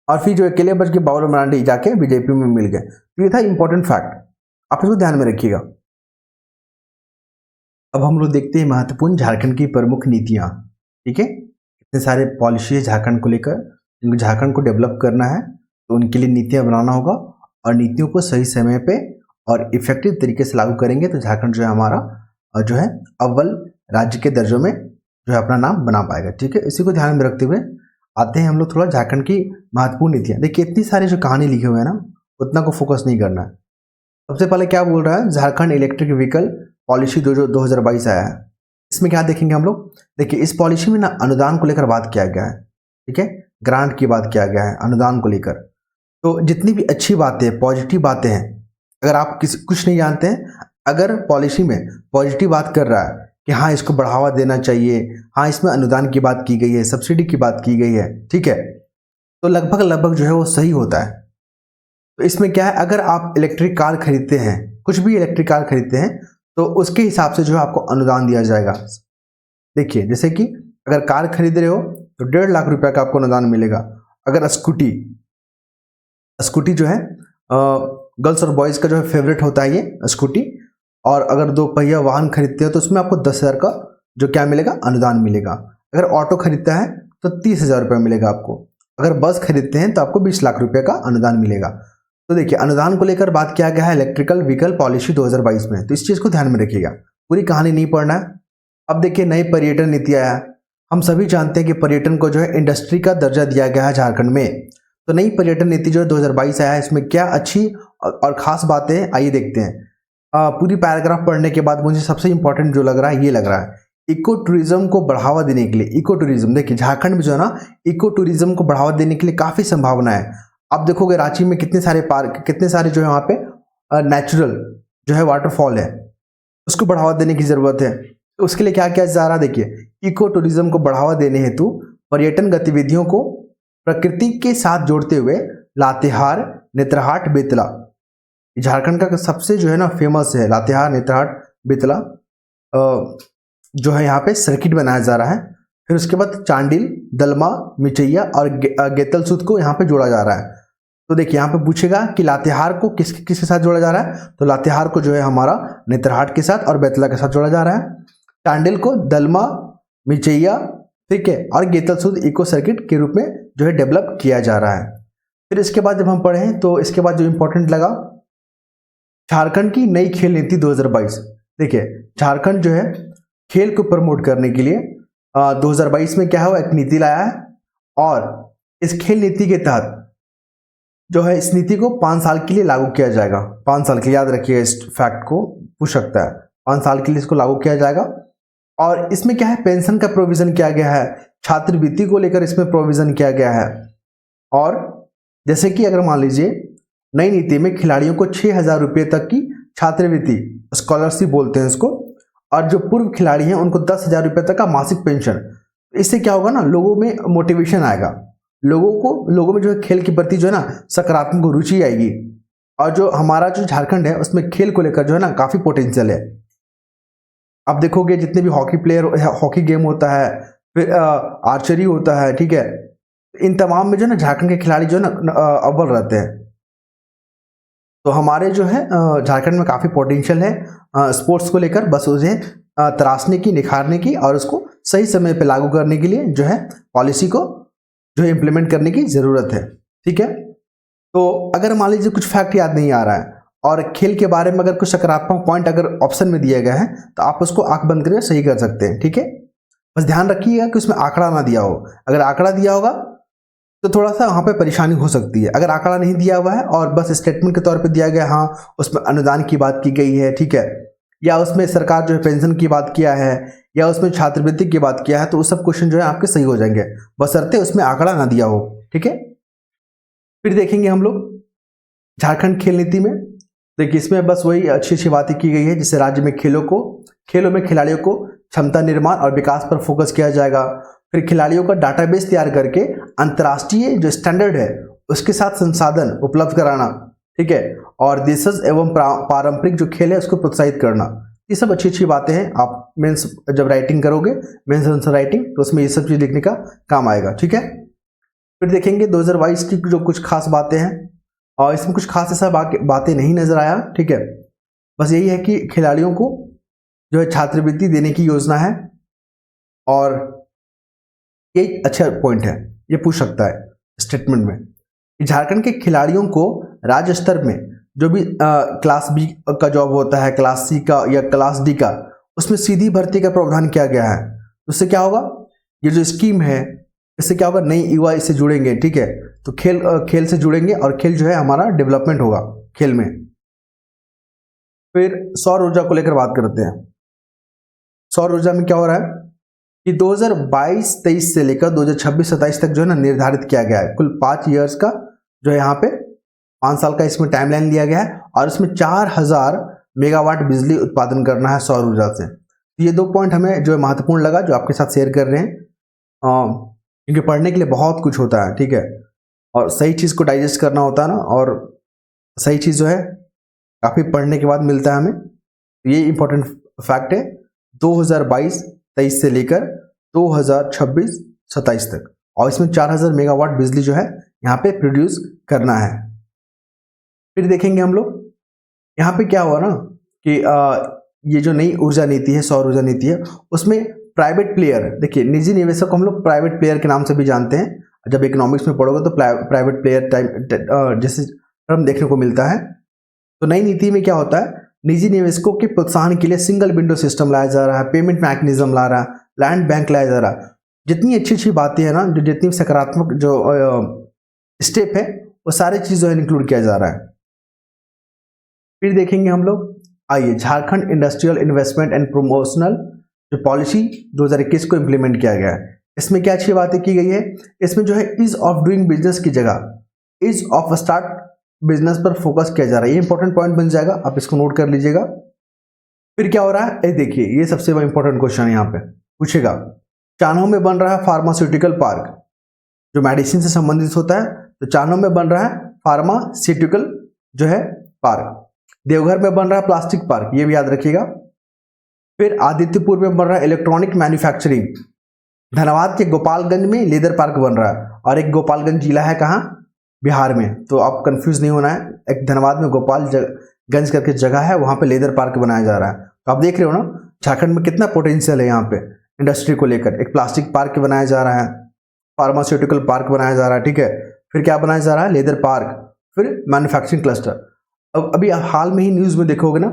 और फिर जो अकेले बच के बाबूलाल मरांडी जाके बीजेपी में मिल गए। तो ये था इंपॉर्टेंट फैक्ट, आप इसको ध्यान में रखिएगा। अब हम लोग देखते हैं महत्वपूर्ण झारखंड की प्रमुख नीतियां, ठीक है। इतने सारे पॉलिसी है झारखंड को लेकर, जिनको झारखंड को डेवलप करना है, तो उनके लिए नीतियां बनाना होगा, और नीतियों को सही समय पे और इफेक्टिव तरीके से लागू करेंगे तो झारखंड जो है हमारा जो है अव्वल राज्य के दर्जों में जो है अपना नाम बना पाएगा, ठीक है। इसी को ध्यान में रखते हुए आते हैं हम लोग थोड़ा झारखंड की महत्वपूर्ण नीतियां। देखिए, इतनी सारी जो कहानी लिखे हुए हैं ना, उतना को फोकस नहीं करना है। सबसे पहले क्या बोल रहा है, झारखंड इलेक्ट्रिक व्हीकल पॉलिसी जो 2022 आया है, इसमें क्या देखेंगे हम लोग। देखिए, इस पॉलिसी में ना अनुदान को लेकर बात किया गया है, ठीक है, ग्रांट की बात किया गया है अनुदान को लेकर। तो जितनी भी अच्छी बातें, पॉजिटिव बातें हैं, अगर आप कुछ नहीं जानते हैं, अगर पॉलिसी में पॉजिटिव बात कर रहा है कि हाँ इसको बढ़ावा देना चाहिए, हाँ इसमें अनुदान की बात की गई है, सब्सिडी की बात की गई है, ठीक है, तो लगभग जो है वो सही होता है। तो इसमें क्या है, अगर आप इलेक्ट्रिक कार खरीदते हैं, कुछ भी इलेक्ट्रिक कार खरीदते हैं, तो उसके हिसाब से जो है आपको अनुदान दिया जाएगा। देखिए, जैसे कि अगर कार खरीद रहे हो तो 1.5 लाख रुपए का आपको अनुदान मिलेगा। अगर स्कूटी जो है गर्ल्स और बॉयज़ का जो है फेवरेट होता है ये स्कूटी, और अगर 2 पहिया वाहन खरीदते हो तो उसमें आपको 10,000 का जो क्या मिलेगा, अनुदान मिलेगा। अगर ऑटो खरीदता है तो 30,000 रुपये मिलेगा आपको। अगर बस खरीदते हैं तो आपको 20 लाख रुपए का अनुदान मिलेगा। तो देखिए, अनुदान को लेकर बात किया गया है इलेक्ट्रिकल व्हीकल पॉलिसी 2022 में, तो इस चीज़ को ध्यान में रखिएगा, पूरी कहानी नहीं पढ़ना है। अब देखिए, नई पर्यटन नीति आया। हम सभी जानते हैं कि पर्यटन को जो है इंडस्ट्री का दर्जा दिया गया है झारखंड में। तो नई पर्यटन नीति जो 2022 आया है, इसमें क्या अच्छी और खास बातें हैं, आइए देखते हैं। पूरी पैराग्राफ पढ़ने के बाद मुझे सबसे इंपॉर्टेंट जो लग रहा है, ये लग रहा है इको टूरिज्म को बढ़ावा देने के लिए। इको टूरिज्म, देखिए झारखंड में जो है ना, इको टूरिज्म को बढ़ावा देने के लिए काफ़ी संभावना है। आप देखोगे रांची में कितने सारे पार्क, कितने सारे जो है वहाँ पे नेचुरल जो है वाटरफॉल है, उसको बढ़ावा देने की ज़रूरत है। तो उसके लिए क्या किया जा रहा है, देखिए, इको टूरिज्म को बढ़ावा देने हेतु पर्यटन गतिविधियों को प्रकृति के साथ जोड़ते हुए लातेहार, नेत्रहाट, बेतला, झारखंड का सबसे जो है ना फेमस है लातेहार, नेत्रहाट, बेतला जो है यहाँ पे सर्किट बनाया जा रहा है। फिर उसके बाद चांडिल, दलमा, मिचैया और गेतलसूद को यहाँ पे जोड़ा जा रहा है। तो देखिए, यहाँ पे पूछेगा कि लातेहार को किसके साथ जोड़ा जा रहा है, तो लातेहार को जो है हमारा नेत्रहाट के साथ और बेतला के साथ जोड़ा जा रहा है। चांडिल को दलमा, मिचैया, ठीक है, और गेतलसूद इको सर्किट के रूप में जो है डेवलप किया जा रहा है। फिर इसके बाद जब हम पढ़ें तो इसके बाद जो इंपॉर्टेंट लगा, झारखंड की नई खेल नीति 2022। देखिए, झारखंड जो है खेल को प्रमोट करने के लिए 2022 में क्या है, एक नीति लाया है, और इस खेल नीति के तहत जो है इस नीति को 5 साल के लिए लागू किया जाएगा। 5 साल के लिए, याद रखिएगा इस फैक्ट को, पूछ सकता है। 5 साल के लिए इसको लागू किया जाएगा। और इसमें क्या है, पेंशन का प्रोविजन किया गया है, छात्रवृत्ति को लेकर इसमें प्रोविजन किया गया है। और जैसे कि अगर मान लीजिए नई नीति में खिलाड़ियों को 6,000 रुपये तक की छात्रवृत्ति, स्कॉलरशिप बोलते हैं इसको, और जो पूर्व खिलाड़ी हैं उनको 10,000 रुपये तक का मासिक पेंशन। इससे क्या होगा ना, लोगों में मोटिवेशन आएगा, लोगों में जो है खेल के प्रति जो है ना सकारात्मक रुचि आएगी। और जो हमारा जो झारखंड है उसमें खेल को लेकर जो है ना काफी पोटेंशियल है। आप देखोगे जितने भी हॉकी गेम होता है, फिर आर्चरी होता है, ठीक है, इन तमाम में जो है ना झारखंड के खिलाड़ी जो है ना अव्वल रहते हैं। तो हमारे जो है झारखंड में काफी पोटेंशियल है स्पोर्ट्स को लेकर, बस उसे तराशने की, निखारने की और उसको सही समय पे लागू करने के लिए जो है पॉलिसी को जो है इम्प्लीमेंट करने की जरूरत है। ठीक है, तो अगर मान लीजिए कुछ फैक्ट याद नहीं आ रहा है और खेल के बारे में अगर कुछ सकारात्मक पॉइंट अगर ऑप्शन में दिया गया है तो आप उसको आंख बंद करके सही कर सकते हैं। ठीक है, बस ध्यान रखिएगा कि उसमें आंकड़ा ना दिया हो। अगर आंकड़ा दिया होगा तो थोड़ा सा वहाँ पे परेशानी हो सकती है। अगर आंकड़ा नहीं दिया हुआ है और बस स्टेटमेंट के तौर पे दिया गया, हाँ उसमें अनुदान की बात की गई है, ठीक है, या उसमें सरकार जो है पेंशन की बात किया है, या उसमें छात्रवृत्ति की बात किया है, तो वो सब क्वेश्चन जो है आपके सही हो जाएंगे, बशर्ते उसमें आंकड़ा ना दिया हो। ठीक है, फिर देखेंगे हम लोग झारखंड खेल नीति में। देखिए इसमें बस वही अच्छी अच्छी बातें की गई है, जिससे राज्य में खेलों में खिलाड़ियों को क्षमता निर्माण और विकास पर फोकस किया जाएगा। फिर खिलाड़ियों का डाटाबेस तैयार करके अंतर्राष्ट्रीय जो स्टैंडर्ड है उसके साथ संसाधन उपलब्ध कराना, ठीक है, और देशज एवं पारंपरिक जो खेल है उसको प्रोत्साहित करना। ये सब अच्छी अच्छी बातें हैं। आप मेंस जब राइटिंग करोगे, मेंस आंसर राइटिंग, तो उसमें ये सब चीज लिखने का काम आएगा। ठीक है, फिर देखेंगे 2022 की जो कुछ खास बातें हैं, और इसमें कुछ खास ऐसा बातें नहीं नजर आया। ठीक है, बस यही है कि खिलाड़ियों को जो है छात्रवृत्ति देने की योजना है, और ये अच्छा पॉइंट है, ये पूछ सकता है स्टेटमेंट में कि झारखंड के खिलाड़ियों को राज्य स्तर में जो भी क्लास बी का जॉब होता है, क्लास सी का या क्लास डी का, उसमें सीधी भर्ती का प्रावधान किया गया है। उससे क्या होगा, ये जो स्कीम है इससे क्या होगा, नई युवा इससे जुड़ेंगे। ठीक है, तो खेल से जुड़ेंगे और खेल जो है हमारा डेवलपमेंट होगा खेल में। फिर सौर ऊर्जा को लेकर बात करते हैं। सौर ऊर्जा में क्या हो रहा है कि 2022-23 से लेकर 2026-27 तक जो है ना निर्धारित किया गया है। कुल 5 ईयर्स का जो है यहाँ पे 5 साल का इसमें टाइमलाइन लिया गया है, और इसमें 4000 मेगावाट बिजली उत्पादन करना है सौर ऊर्जा से। ये 2 पॉइंट हमें जो है महत्वपूर्ण लगा, जो आपके साथ शेयर कर रहे हैं, क्योंकि पढ़ने के लिए बहुत कुछ होता है। ठीक है, और सही चीज़ को डाइजेस्ट करना होता है ना, और सही चीज़ जो है काफ़ी पढ़ने के बाद मिलता है हमें। ये इंपॉर्टेंट फैक्ट है 2022-23 से लेकर 2026-27 तक, और इसमें 4000 मेगावाट बिजली जो है यहाँ पे प्रोड्यूस करना है। फिर देखेंगे हम लोग यहाँ पे क्या हुआ ना कि ये जो नई ऊर्जा नीति है, सौर ऊर्जा नीति है, उसमें प्राइवेट प्लेयर, देखिए निजी निवेशक को हम लोग प्राइवेट प्लेयर के नाम से भी जानते हैं। जब इकोनॉमिक्स में पढ़ोगे तो प्राइवेट प्लेयर टाइप जैसे टर्म देखने को मिलता है। तो नई नीति में क्या होता है, निजी निवेशकों के प्रोत्साहन के लिए सिंगल विंडो सिस्टम लाया जा रहा है, पेमेंट मैकेनिज्म ला रहा है, लैंड बैंक लाया जा रहा है। जितनी अच्छी अच्छी बातें हैं ना, जो जितनी सकारात्मक जो स्टेप है, वो सारी चीज़ जो है इंक्लूड किया जा रहा है। फिर देखेंगे हम लोग, आइए Jharkhand industrial investment and promotional जो पॉलिसी 2021 को इम्प्लीमेंट किया गया है। इसमें क्या अच्छी बातें की गई है, इसमें जो है ईज ऑफ डूइंग बिजनेस की जगह ईज ऑफ स्टार्ट बिजनेस पर फोकस किया जा रहा है। ये इंपॉर्टेंट पॉइंट बन जाएगा, आप इसको नोट कर लीजिएगा। फिर क्या हो रहा है, देखिए ये सबसे इंपॉर्टेंट क्वेश्चन है, यहाँ पे पूछेगा चान्हो में बन रहा है फार्मास्यूटिकल पार्क, जो मेडिसिन से संबंधित होता है। तो चान्हो में बन रहा है फार्मास्यूटिकल जो है पार्क। देवघर में बन रहा है प्लास्टिक पार्क, ये भी याद रखिएगा। फिर आदित्यपुर में बन रहा है इलेक्ट्रॉनिक मैन्युफैक्चरिंग। धनबाद के गोपालगंज में लेदर पार्क बन रहा है, और एक गोपालगंज जिला है कहाँ, बिहार में। तो आप कंफ्यूज नहीं होना है, एक धनबाद में गोपालगंज करके जगह है, वहाँ पे लेदर पार्क बनाया जा रहा है। तो आप देख रहे हो ना झारखंड में कितना पोटेंशियल है यहाँ पे इंडस्ट्री को लेकर। एक प्लास्टिक पार्क बनाया जा रहा है, फार्मास्यूटिकल पार्क बनाया जा रहा है, ठीक है, फिर क्या बनाया जा रहा है, लेदर पार्क, फिर मैन्युफैक्चरिंग क्लस्टर। अब अभी हाल में ही न्यूज़ में देखोगे ना,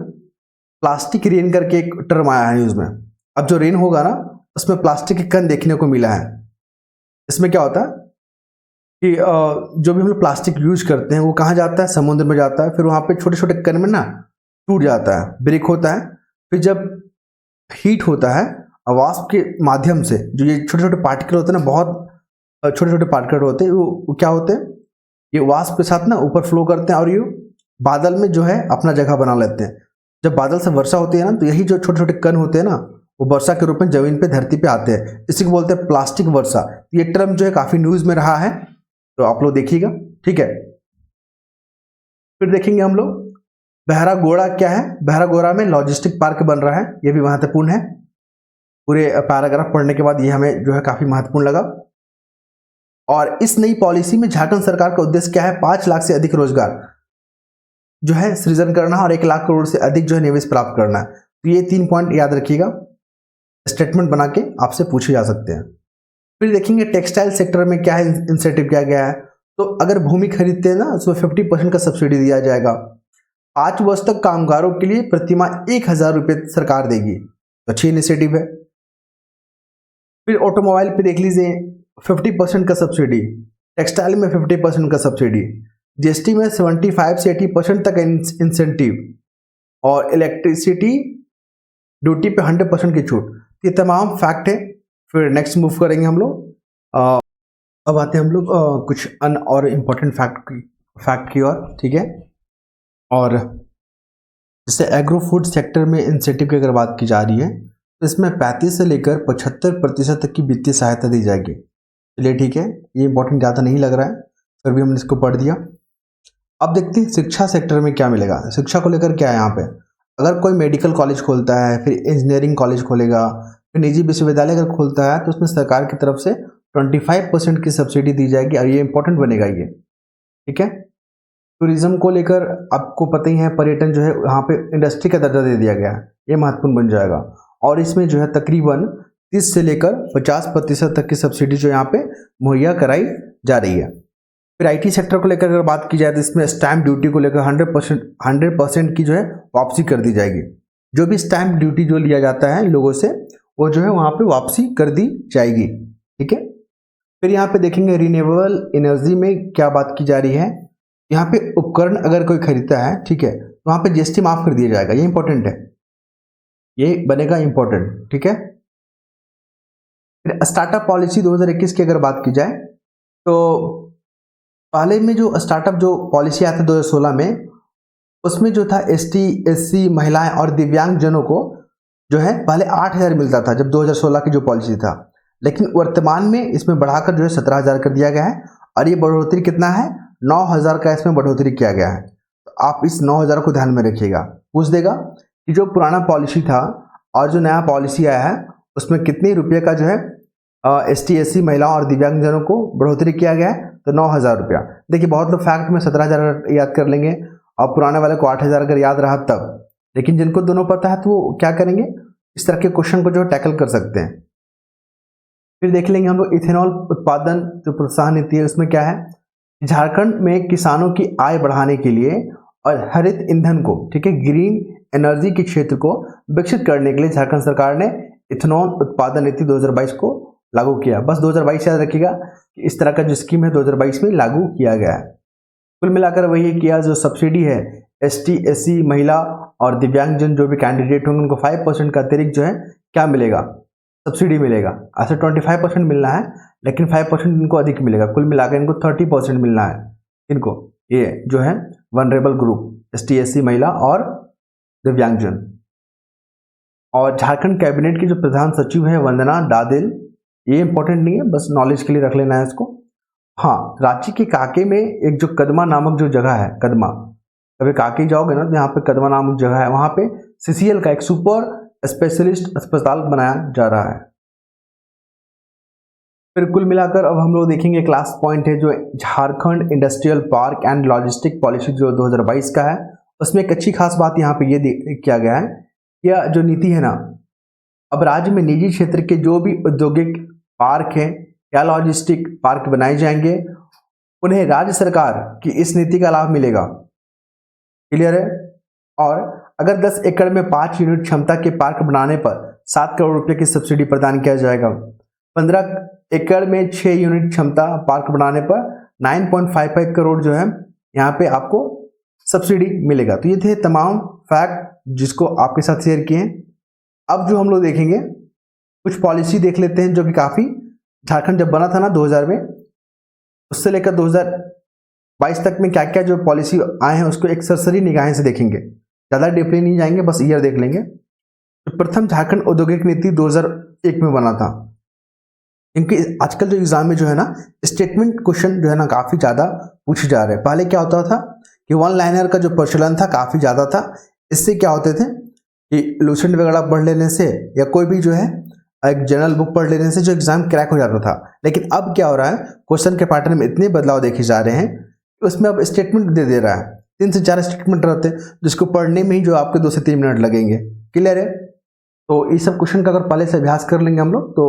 प्लास्टिक रेन करके एक टर्म आया है न्यूज़ में। अब जो रेन होगा ना, उसमें प्लास्टिक के कण देखने को मिला है। इसमें क्या होता है, कि जो भी हम लोग प्लास्टिक यूज करते हैं वो कहाँ जाता है, समुद्र में जाता है, फिर वहाँ पे छोटे छोटे कण में ना टूट जाता है, ब्रेक होता है, फिर जब हीट होता है वाष्प के माध्यम से जो ये छोटे छोटे पार्टिकल होते हैं ना, बहुत छोटे छोटे पार्टिकल होते हैं, वो क्या होते हैं, ये वाष्प के साथ ना ऊपर फ्लो करते हैं और ये बादल में जो है अपना जगह बना लेते हैं। जब बादल से वर्षा होती है ना, तो यही जो छोटे छोटे कण होते हैं ना, वो वर्षा के रूप में जमीन पे, धरती पे आते हैं। इसी को बोलते हैं प्लास्टिक वर्षा। ये टर्म जो है काफी न्यूज में रहा है, तो आप लोग देखिएगा, ठीक है। फिर देखेंगे हम लोग बहरागोड़ा क्या है। बहरागोड़ा में लॉजिस्टिक पार्क बन रहा है, यह भी महत्वपूर्ण है। पूरे पैराग्राफ पढ़ने के बाद ये हमें जो है काफी महत्वपूर्ण लगा। और इस नई पॉलिसी में झारखंड सरकार का उद्देश्य क्या है, 5 लाख से अधिक रोजगार जो है सृजन करना और 1 लाख करोड़ से अधिक जो है निवेश प्राप्त करना है। तो ये 3 पॉइंट याद रखिएगा, स्टेटमेंट बना के आपसे पूछे जा सकते हैं। फिर देखेंगे टेक्सटाइल सेक्टर में क्या है इंसेंटिव किया गया है। तो अगर भूमि खरीदते हैं ना, उसमें 50% का सब्सिडी दिया जाएगा। 5 वर्ष तक कामगारों के लिए प्रतिमाह 1,000 रुपये सरकार देगी, तो अच्छी इनिशिएटिव है। फिर ऑटोमोबाइल पे देख लीजिए 50% का सब्सिडी, टेक्सटाइल में 50% का सब्सिडी, जीएसटी में 75 से 80% तक इंसेंटिव, और इलेक्ट्रिसिटी ड्यूटी पे 100% की छूट। ये तमाम फैक्ट है। फिर नेक्स्ट मूव करेंगे हम लोग। अब आते हैं हम लोग कुछ और इम्पोर्टेंट फैक्ट की ओर, ठीक है। और जैसे एग्रो फूड सेक्टर में इंसेंटिव की अगर बात की जा रही है, तो इसमें 35 से लेकर 75% तक की वित्तीय सहायता दी जाएगी। चलिए ठीक है, ये इंपॉर्टेंट ज़्यादा नहीं लग रहा है, फिर भी हमने इसको पढ़ दिया। अब देखते हैं शिक्षा सेक्टर में क्या मिलेगा। शिक्षा को लेकर क्या है यहाँ पे, अगर कोई मेडिकल कॉलेज खोलता है, फिर इंजीनियरिंग कॉलेज खोलेगा, फिर निजी विश्वविद्यालय अगर खोलता है, तो उसमें सरकार की तरफ से 25% की सब्सिडी दी जाएगी, और ये इंपॉर्टेंट बनेगा ये, ठीक है। टूरिज्म को लेकर आपको पता ही है, पर्यटन जो है यहाँ पे इंडस्ट्री का दर्जा दे दिया गया है, ये महत्वपूर्ण बन जाएगा। और इसमें जो है तकरीबन 30 से लेकर 50% तक की सब्सिडी जो यहाँ पे मुहैया कराई जा रही है। फिर आईटी सेक्टर को लेकर अगर बात की जाए, तो इसमें स्टैंप ड्यूटी को लेकर 100% की जो है वापसी कर दी जाएगी। जो भी स्टैंप ड्यूटी जो लिया जाता है लोगों से, वो जो है वहाँ पे वापसी कर दी जाएगी, ठीक है। फिर यहाँ पे देखेंगे रिन्यूएबल एनर्जी में क्या बात की जा रही है। यहाँ पे उपकरण अगर कोई खरीदता है, ठीक है, तो वहाँ पे जीएसटी माफ कर दिया जाएगा, ये इंपॉर्टेंट है, ये बनेगा इंपॉर्टेंट, ठीक है। फिर स्टार्टअप पॉलिसी 2021 की अगर बात की जाए, तो पहले में जो स्टार्टअप जो पॉलिसी आया था 2016 में, उसमें जो था एसटी, एससी, महिलाएं और दिव्यांग जनों को जो है पहले 8,000 मिलता था, जब 2016 की जो पॉलिसी था। लेकिन वर्तमान में इसमें बढ़ाकर जो है 17,000 कर दिया गया है, और ये बढ़ोतरी कितना है, 9,000 का इसमें बढ़ोतरी किया गया है। तो आप इस 9,000 को ध्यान में रखिएगा। पूछ देगा कि जो पुराना पॉलिसी था और जो नया पॉलिसी आया है, उसमें कितने रुपये का जो है एसटी, एससी, महिलाओं और दिव्यांगजनों को बढ़ोतरी किया गया है, तो 9,000 रुपया। देखिए बहुत लोग फैक्ट में 17,000 याद कर लेंगे, और पुराने वाले को 8,000 अगर याद रहा तब। लेकिन जिनको दोनों पता है, तो वो क्या करेंगे, इस तरह के क्वेश्चन को जो टैकल कर सकते हैं। फिर देख लेंगे हम लोग इथेनॉल उत्पादन जो प्रोत्साहन नीति है, उसमें क्या है, झारखंड में किसानों की आय बढ़ाने के लिए और हरित ईंधन को, ठीक है, ग्रीन एनर्जी के क्षेत्र को विकसित करने के लिए झारखंड सरकार ने इथेनॉल उत्पादन नीति 2022 को लागू किया। बस 2022 याद रखिएगा कि इस तरह का जो स्कीम है 2022 में लागू किया गया है। कुल मिलाकर वही किया, जो सब्सिडी है एसटी, एससी, महिला और दिव्यांगजन जो भी कैंडिडेट होंगे, उनको 5% का अतिरिक्त जो है क्या मिलेगा, सब्सिडी मिलेगा। ऐसे 25% मिलना है, लेकिन 5% इनको अधिक मिलेगा। कुल मिलाकर इनको 30% मिलना है। इनको ये जो है वनरेबल ग्रुप, एसटी, एससी, महिला और दिव्यांगजन। और झारखंड कैबिनेट की जो प्रधान सचिव है वंदना डादिल, ये इंपॉर्टेंट नहीं है, बस नॉलेज के लिए रख लेना है इसको। हाँ, रांची के काके में एक जो कदमा नामक जो जगह है, कदमा, कभी काके जाओगे ना, तो यहाँ पे कदमा नामक जगह है, वहाँ पे सीसीएल का एक सुपर स्पेशलिस्ट अस्पताल बनाया जा रहा है। फिर कुल मिलाकर अब हम लोग देखेंगे क्लास पॉइंट है जो Jharkhand industrial park and logistic policy जो 2022 का है। उसमें एक अच्छी खास बात यहाँ पे ये किया गया है, यह जो नीति है ना, अब राज्य में निजी क्षेत्र के जो भी औद्योगिक पार्क हैं या लॉजिस्टिक पार्क बनाए जाएंगे, उन्हें राज्य सरकार की इस नीति का लाभ मिलेगा। क्लियर है। और अगर 10 एकड़ में 5 यूनिट क्षमता के पार्क बनाने पर 7 करोड़ रुपए की सब्सिडी प्रदान किया जाएगा। 15 एकड़ में 6 यूनिट क्षमता पार्क बनाने पर 9.55 करोड़ जो है यहाँ पे आपको सब्सिडी मिलेगा। तो ये थे तमाम फैक्ट जिसको आपके साथ शेयर किए हैं। अब जो हम लोग देखेंगे कुछ पॉलिसी देख लेते हैं जो कि काफ़ी, झारखंड जब बना था ना 2000 में, उससे लेकर 2022 तक में क्या क्या जो पॉलिसी आए हैं उसको एक सरसरी निगाहें से देखेंगे, ज़्यादा डीपली नहीं जाएंगे, बस ईयर देख लेंगे। तो प्रथम झारखंड औद्योगिक नीति 2001 में बना था, क्योंकि आजकल जो एग्जाम में जो है ना स्टेटमेंट क्वेश्चन जो है ना काफ़ी ज़्यादा पूछे जा रहे हैं। पहले क्या होता था कि वन लाइनर का जो प्रचलन था काफ़ी ज़्यादा था। इससे क्या होते थे कि लूसेंट वगैरह पढ़ लेने से या कोई भी जो है एक जनरल बुक पढ़ लेने से जो एग्जाम क्रैक हो जाता था। लेकिन अब क्या हो रहा है, क्वेश्चन के पैटर्न में इतने बदलाव देखे जा रहे हैं कि उसमें अब स्टेटमेंट दे रहा है। 3 से 4 स्टेटमेंट रहते हैं जिसको पढ़ने में ही जो आपके 2 से 3 मिनट लगेंगे। क्लियर है? तो इस सब क्वेश्चन का अगर पहले से अभ्यास कर लेंगे हम लोग तो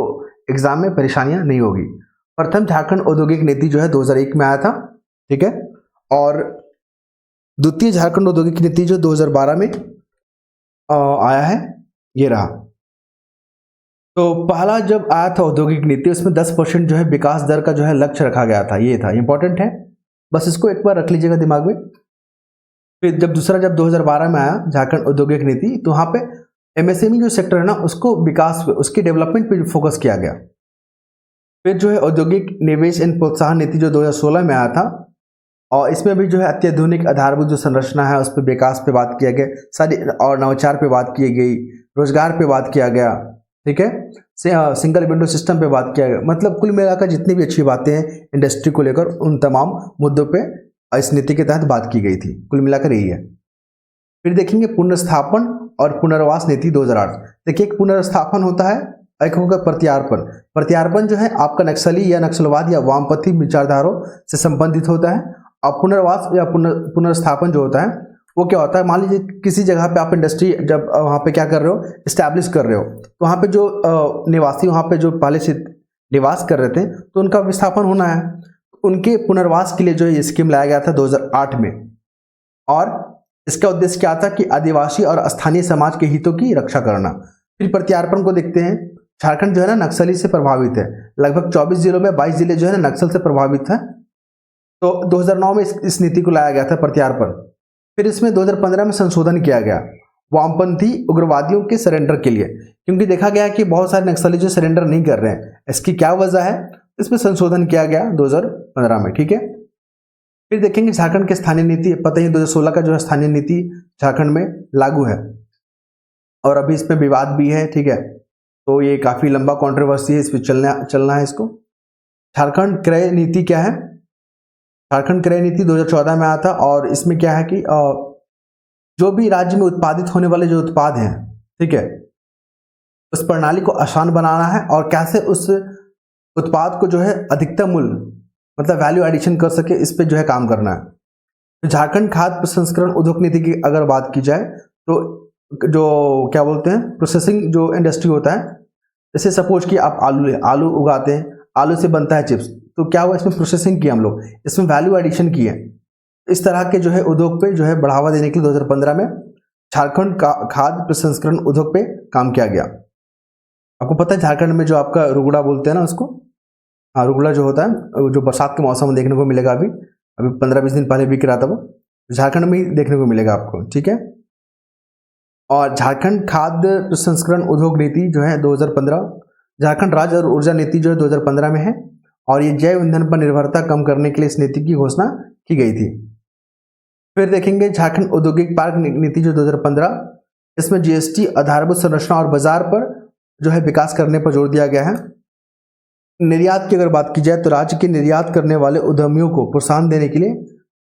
एग्जाम में परेशानियां नहीं होगी। प्रथम झारखंड औद्योगिक नीति जो है 2001 में आया था, ठीक है। और द्वितीय झारखंड औद्योगिक नीति जो 2012 में आया है, ये रहा। तो पहला जब आया था औद्योगिक नीति उसमें 10% जो है विकास दर का जो है लक्ष्य रखा गया था, ये था, इंपॉर्टेंट है, बस इसको एक बार रख लीजिएगा दिमाग में। फिर जब 2012 में आया झारखंड औद्योगिक नीति तो वहाँ पे एमएसएमई जो सेक्टर है ना उसको विकास, उसकी डेवलपमेंट पे फोकस किया गया। फिर जो है औद्योगिक निवेश एवं प्रोत्साहन नीति जो 2016 में आया था, और इसमें भी जो है अत्याधुनिक आधारभूत जो संरचना है उस पर विकास पे बात किया गया, सारी और नवाचार पे बात की गई, रोजगार पे बात किया गया, ठीक है, सिंगल विंडो सिस्टम पे बात किया गया। मतलब कुल मिलाकर जितनी भी अच्छी बातें हैं इंडस्ट्री को लेकर उन तमाम मुद्दों पे इस नीति के तहत बात की गई थी। कुल मिलाकर यही है। फिर देखेंगे पुनर्स्थापन और पुनर्वास नीति 2008। देखिए एक पुनर्स्थापन होता है, एक होगा प्रत्यार्पण। प्रत्यार्पण जो है आपका नक्सली या नक्सलवाद या वामपंथी विचारधाराओं से संबंधित होता है। और पुनर्वास या पुनर्स्थापन जो होता है वो क्या होता है, मान लीजिए किसी जगह पे आप इंडस्ट्री जब वहाँ पे क्या कर रहे हो, इस्टेब्लिश कर रहे हो, तो वहाँ पे जो निवासी वहाँ पे जो पहले से निवास कर रहे थे तो उनका विस्थापन होना है। उनके पुनर्वास के लिए जो ये स्कीम लाया गया था 2008 में, और इसका उद्देश्य क्या था कि आदिवासी और स्थानीय समाज के हितों की रक्षा करना। फिर प्रत्यार्पण को देखते हैं। झारखंड जो है ना नक्सली से प्रभावित है, लगभग 24 जिलों में 22 जिले जो है ना नक्सल से प्रभावित है। तो 2009 में इस नीति को लाया गया था प्रत्यार्पण। फिर इसमें 2015 में संशोधन किया गया वामपंथी उग्रवादियों के सरेंडर के लिए, क्योंकि देखा गया कि बहुत सारे नक्सली जो सरेंडर नहीं कर रहे हैं। इसकी क्या वजह है, इसमें संशोधन किया गया 2015 में, ठीक है। फिर देखेंगे झारखंड की स्थानीय नीति, पता ही 2016 का जो है स्थानीय नीति झारखंड में लागू है और अभी इसमें विवाद भी है, ठीक है। तो ये काफ़ी लंबा कंट्रोवर्सी है, इस पर चलना है इसको। झारखंड क्रय नीति क्या है, झारखंड क्रय नीति 2014 में आया था, और इसमें क्या है कि जो भी राज्य में उत्पादित होने वाले जो उत्पाद हैं, ठीक है, उस प्रणाली को आसान बनाना है और कैसे उस उत्पाद को जो है अधिकतम मूल्य मतलब वैल्यू एडिशन कर सके, इस पे जो है काम करना है। तो झारखंड खाद्य प्रसंस्करण उद्योग नीति की अगर बात की जाए तो जो क्या बोलते हैं प्रोसेसिंग जो इंडस्ट्री होता है, जैसे सपोज कि आप आलू उगाते हैं, आलू से बनता है चिप्स, तो क्या हुआ इसमें प्रोसेसिंग किया हम लोग, इसमें वैल्यू एडिशन की है। इस तरह के जो है उद्योग पे जो है बढ़ावा देने के लिए 2015 में झारखंड का खाद्य प्रसंस्करण उद्योग पे काम किया गया। आपको पता है झारखंड में जो आपका रुगड़ा बोलते हैं ना उसको, हाँ रुगड़ा जो होता है जो बरसात के मौसम में देखने को मिलेगा, अभी 15-20 दिन पहले बिक रहा था, वो झारखंड में ही देखने को मिलेगा आपको, ठीक है। और झारखंड खाद्य प्रसंस्करण उद्योग नीति जो है 2015, झारखंड राज्य और ऊर्जा नीति जो है 2015 में है, और ये जैव ईंधन पर निर्भरता कम करने के लिए इस नीति की घोषणा की गई थी। फिर देखेंगे झारखंड औद्योगिक पार्क नीति जो 2015, इसमें जीएसटी आधारभूत संरचना और बाजार पर जो है विकास करने पर जोर दिया गया है। निर्यात की अगर बात की जाए तो राज्य के निर्यात करने वाले उद्यमियों को प्रोत्साहन देने के लिए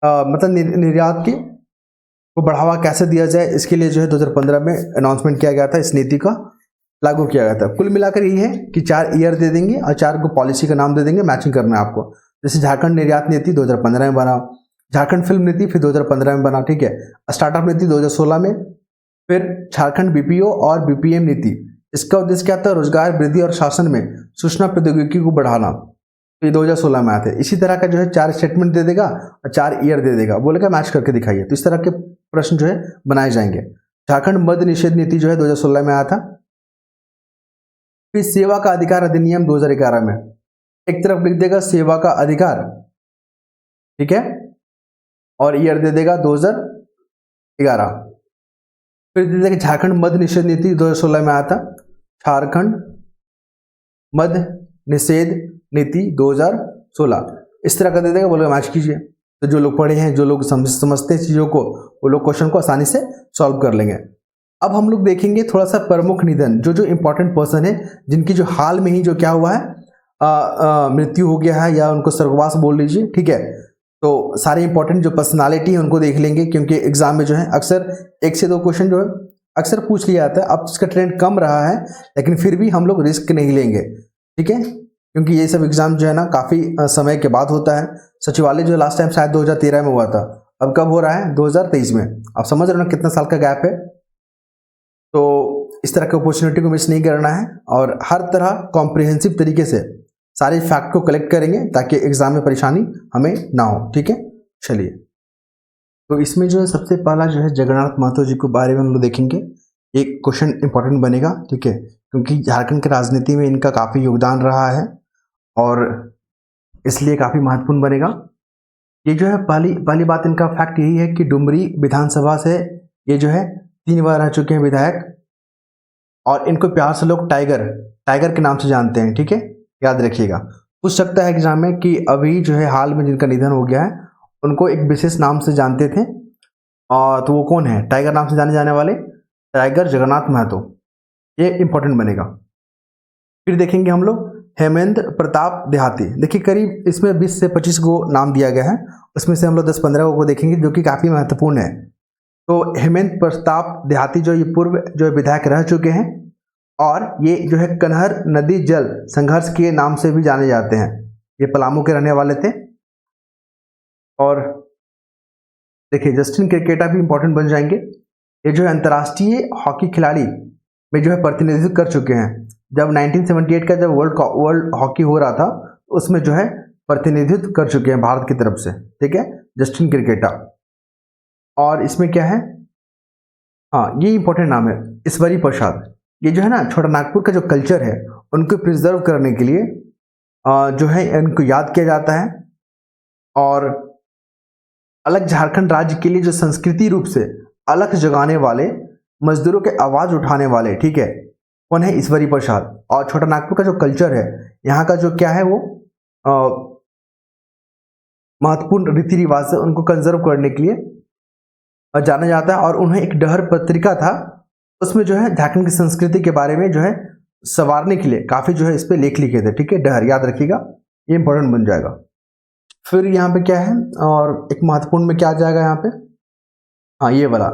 मतलब निर्यात की को बढ़ावा कैसे दिया जाए, इसके लिए जो है 2015 में अनाउंसमेंट किया गया था, इस नीति का लागू किया गया था। कुल मिलाकर यही है कि 4 ईयर दे देंगे और 4 को पॉलिसी का नाम दे देंगे, मैचिंग करना है आपको। जैसे झारखंड निर्यात नीति 2015 में बना, झारखंड फिल्म नीति फिर 2015 में बना, ठीक है। स्टार्टअप नीति 2016 में, फिर झारखंड बीपीओ और बीपीएम नीति, इसका उद्देश्य क्या था, रोजगार वृद्धि और शासन में सूचना प्रौद्योगिकी को बढ़ाना, तो ये 2016 में आए थे। इसी तरह का जो है 4 स्टेटमेंट दे देगा और 4 ईयर दे देगा, बोलेगा मैच करके दिखाइए, तो इस तरह के प्रश्न जो है बनाए जाएंगे। झारखंड मद्य निषेध नीति जो है 2016 में आया था। फिर सेवा का अधिकार अधिनियम 2011 में, एक तरफ लिख देगा सेवा का अधिकार ठीक है, और ईयर दे देगा 2011। फिर दे देगा झारखंड मद्य निषेध नीति 2016 में आया था, झारखंड मद्य निषेध नीति 2016, इस तरह का दे देगा, बोलेगा मैच कीजिए। तो जो लोग पढ़े हैं, जो लोग समझते हैं चीज़ों को, वो लोग क्वेश्चन को आसानी से सॉल्व कर लेंगे। अब हम लोग देखेंगे थोड़ा सा प्रमुख निधन, जो इंपॉर्टेंट पर्सन है, जिनकी जो हाल में ही जो क्या हुआ है, मृत्यु हो गया है या उनको स्वर्गवास बोल लीजिए, ठीक है। तो सारे इंपॉर्टेंट जो पर्सनालिटी है उनको देख लेंगे, क्योंकि एग्जाम में जो है अक्सर 1 से 2 क्वेश्चन जो है अक्सर पूछ लिया जाता है। अब इसका ट्रेंड कम रहा है, लेकिन फिर भी हम लोग रिस्क नहीं लेंगे, ठीक है, क्योंकि ये सब एग्जाम जो है ना काफ़ी समय के बाद होता है। सचिवालय जो लास्ट टाइम शायद 2013 में हुआ था, अब कब हो रहा है, 2023 में। आप समझ रहे हो ना कितना साल का गैप है। तो इस तरह की अपॉर्चुनिटी को मिस नहीं करना है, और हर तरह कॉम्प्रिहेंसिव तरीके से सारे फैक्ट को कलेक्ट करेंगे ताकि एग्जाम में परेशानी हमें ना हो, ठीक है। चलिए, तो इसमें जो है सबसे पहला जो है जगन्नाथ महतो जी के बारे में हम लोग देखेंगे। एक क्वेश्चन इंपॉर्टेंट बनेगा, ठीक है, क्योंकि झारखंड की राजनीति में इनका काफ़ी योगदान रहा है और इसलिए काफ़ी महत्वपूर्ण बनेगा। ये जो है पहली बात इनका फैक्ट यही है कि डुमरी विधानसभा से ये जो है 3 बार रह चुके हैं विधायक, और इनको प्यार से लोग टाइगर के नाम से जानते हैं, ठीक है, याद रखिएगा। पूछ सकता है एग्जाम में कि अभी जो है हाल में जिनका निधन हो गया है, उनको एक विशेष नाम से जानते थे, और तो वो कौन है, टाइगर नाम से जाने जाने वाले टाइगर जगन्नाथ महतो, ये इंपॉर्टेंट बनेगा। फिर देखेंगे हम लोग हेमेंद्र प्रताप देहाती। देखिए करीब इसमें 20 से 25 को नाम दिया गया है, उसमें से हम लोग 10-15 को देखेंगे जो कि काफ़ी महत्वपूर्ण है। तो हेमेंद्र प्रताप देहाती जो ये पूर्व जो विधायक रह चुके हैं, और ये जो है कन्हर नदी जल संघर्ष के नाम से भी जाने जाते हैं। ये पलामू के रहने वाले थे। और देखिए जस्टिन क्रिकेटा भी इंपॉर्टेंट बन जाएंगे। ये जो है अंतर्राष्ट्रीय हॉकी खिलाड़ी में जो है प्रतिनिधित्व कर चुके हैं। जब 1978 का जब वर्ल्ड हॉकी हो रहा था, उसमें जो है प्रतिनिधित्व कर चुके हैं भारत की तरफ से, ठीक है, जस्टिन क्रिकेटा। और इसमें क्या है, हाँ ये इंपॉर्टेंट नाम है, ईश्वरी प्रसाद। ये जो है ना छोटा नागपुर का जो कल्चर है उनको प्रिजर्व करने के लिए जो है इनको याद किया जाता है, और अलग झारखंड राज्य के लिए जो संस्कृति रूप से अलग जगाने वाले, मजदूरों के आवाज उठाने वाले, ठीक है, कौन है, ईश्वरी प्रसाद। और छोटा नागपुर का जो कल्चर है, यहाँ का जो क्या है वो महत्वपूर्ण रीति रिवाज से उनको कंजर्व करने के लिए जाना जाता है। और उन्हें एक डहर पत्रिका था, उसमें जो है झारखंड की संस्कृति के बारे में जो है संवारने के लिए काफ़ी जो है इस पर लेख लिखे थे, ठीक है, डहर याद रखिएगा, ये इंपॉर्टेंट बन जाएगा। फिर यहाँ पे क्या है, और एक महत्वपूर्ण में क्या आ जाएगा यहाँ पे, हाँ ये वाला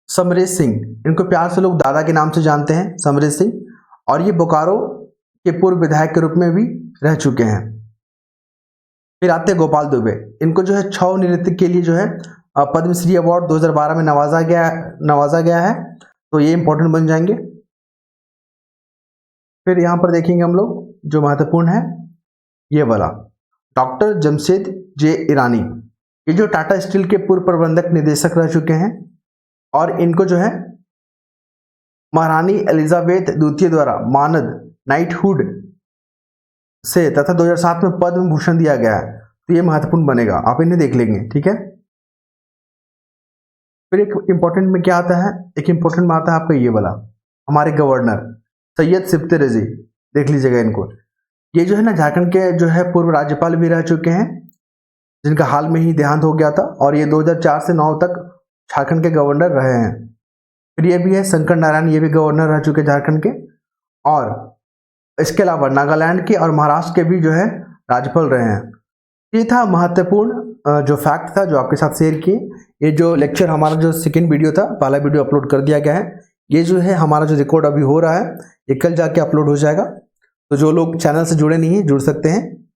समरेश सिंह, इनको प्यार से लोग दादा के नाम से जानते हैं, समरेश सिंह। और ये बोकारो के पूर्व विधायक के रूप में भी रह चुके हैं। फिर आते हैं गोपाल दुबे, इनको जो है छौ नृत्य के लिए जो है पद्मश्री अवार्ड 2012 में नवाजा गया है, तो ये इंपॉर्टेंट बन जाएंगे। फिर यहाँ पर देखेंगे हम लोग जो महत्वपूर्ण है, ये वाला डॉक्टर जमशेद जे ईरानी, ये जो टाटा स्टील के पूर्व प्रबंधक निदेशक रह चुके हैं, और इनको जो है महारानी एलिजाबेथ द्वितीय द्वारा मानद नाइटहुड से तथा 2007 में पद्म भूषण दिया गया है, तो ये महत्वपूर्ण बनेगा, आप इन्हें देख लेंगे, ठीक है। फिर एक इंपॉर्टेंट में क्या आता है, एक इंपॉर्टेंट में आता है आपका ये वाला, हमारे गवर्नर सैयद सिफ्ते रजी, देख लीजिएगा इनको। ये जो है ना झारखंड के जो है पूर्व राज्यपाल भी रह चुके हैं, जिनका हाल में ही देहांत हो गया था, और ये 2004 से 2009 तक झारखंड के गवर्नर रहे हैं। फिर ये भी है शंकर नारायण, ये भी गवर्नर रह चुके झारखंड के, और इसके अलावा नागालैंड के और महाराष्ट्र के भी जो है राज्यपाल रहे हैं। ये था महत्वपूर्ण जो फैक्ट था जो आपके साथ शेयर किए। ये जो लेक्चर हमारा जो सेकेंड वीडियो था, पहला वीडियो अपलोड कर दिया गया है, ये जो है हमारा जो रिकॉर्ड अभी हो रहा है ये कल जाके अपलोड हो जाएगा। तो जो लोग चैनल से जुड़े नहीं हैं जुड़ सकते हैं,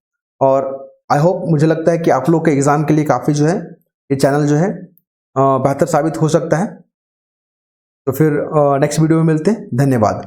और आई होप, मुझे लगता है कि आप लोग के एग्ज़ाम के लिए काफ़ी जो है ये चैनल जो है बेहतर साबित हो सकता है। तो फिर नेक्स्ट वीडियो में मिलते हैं, धन्यवाद।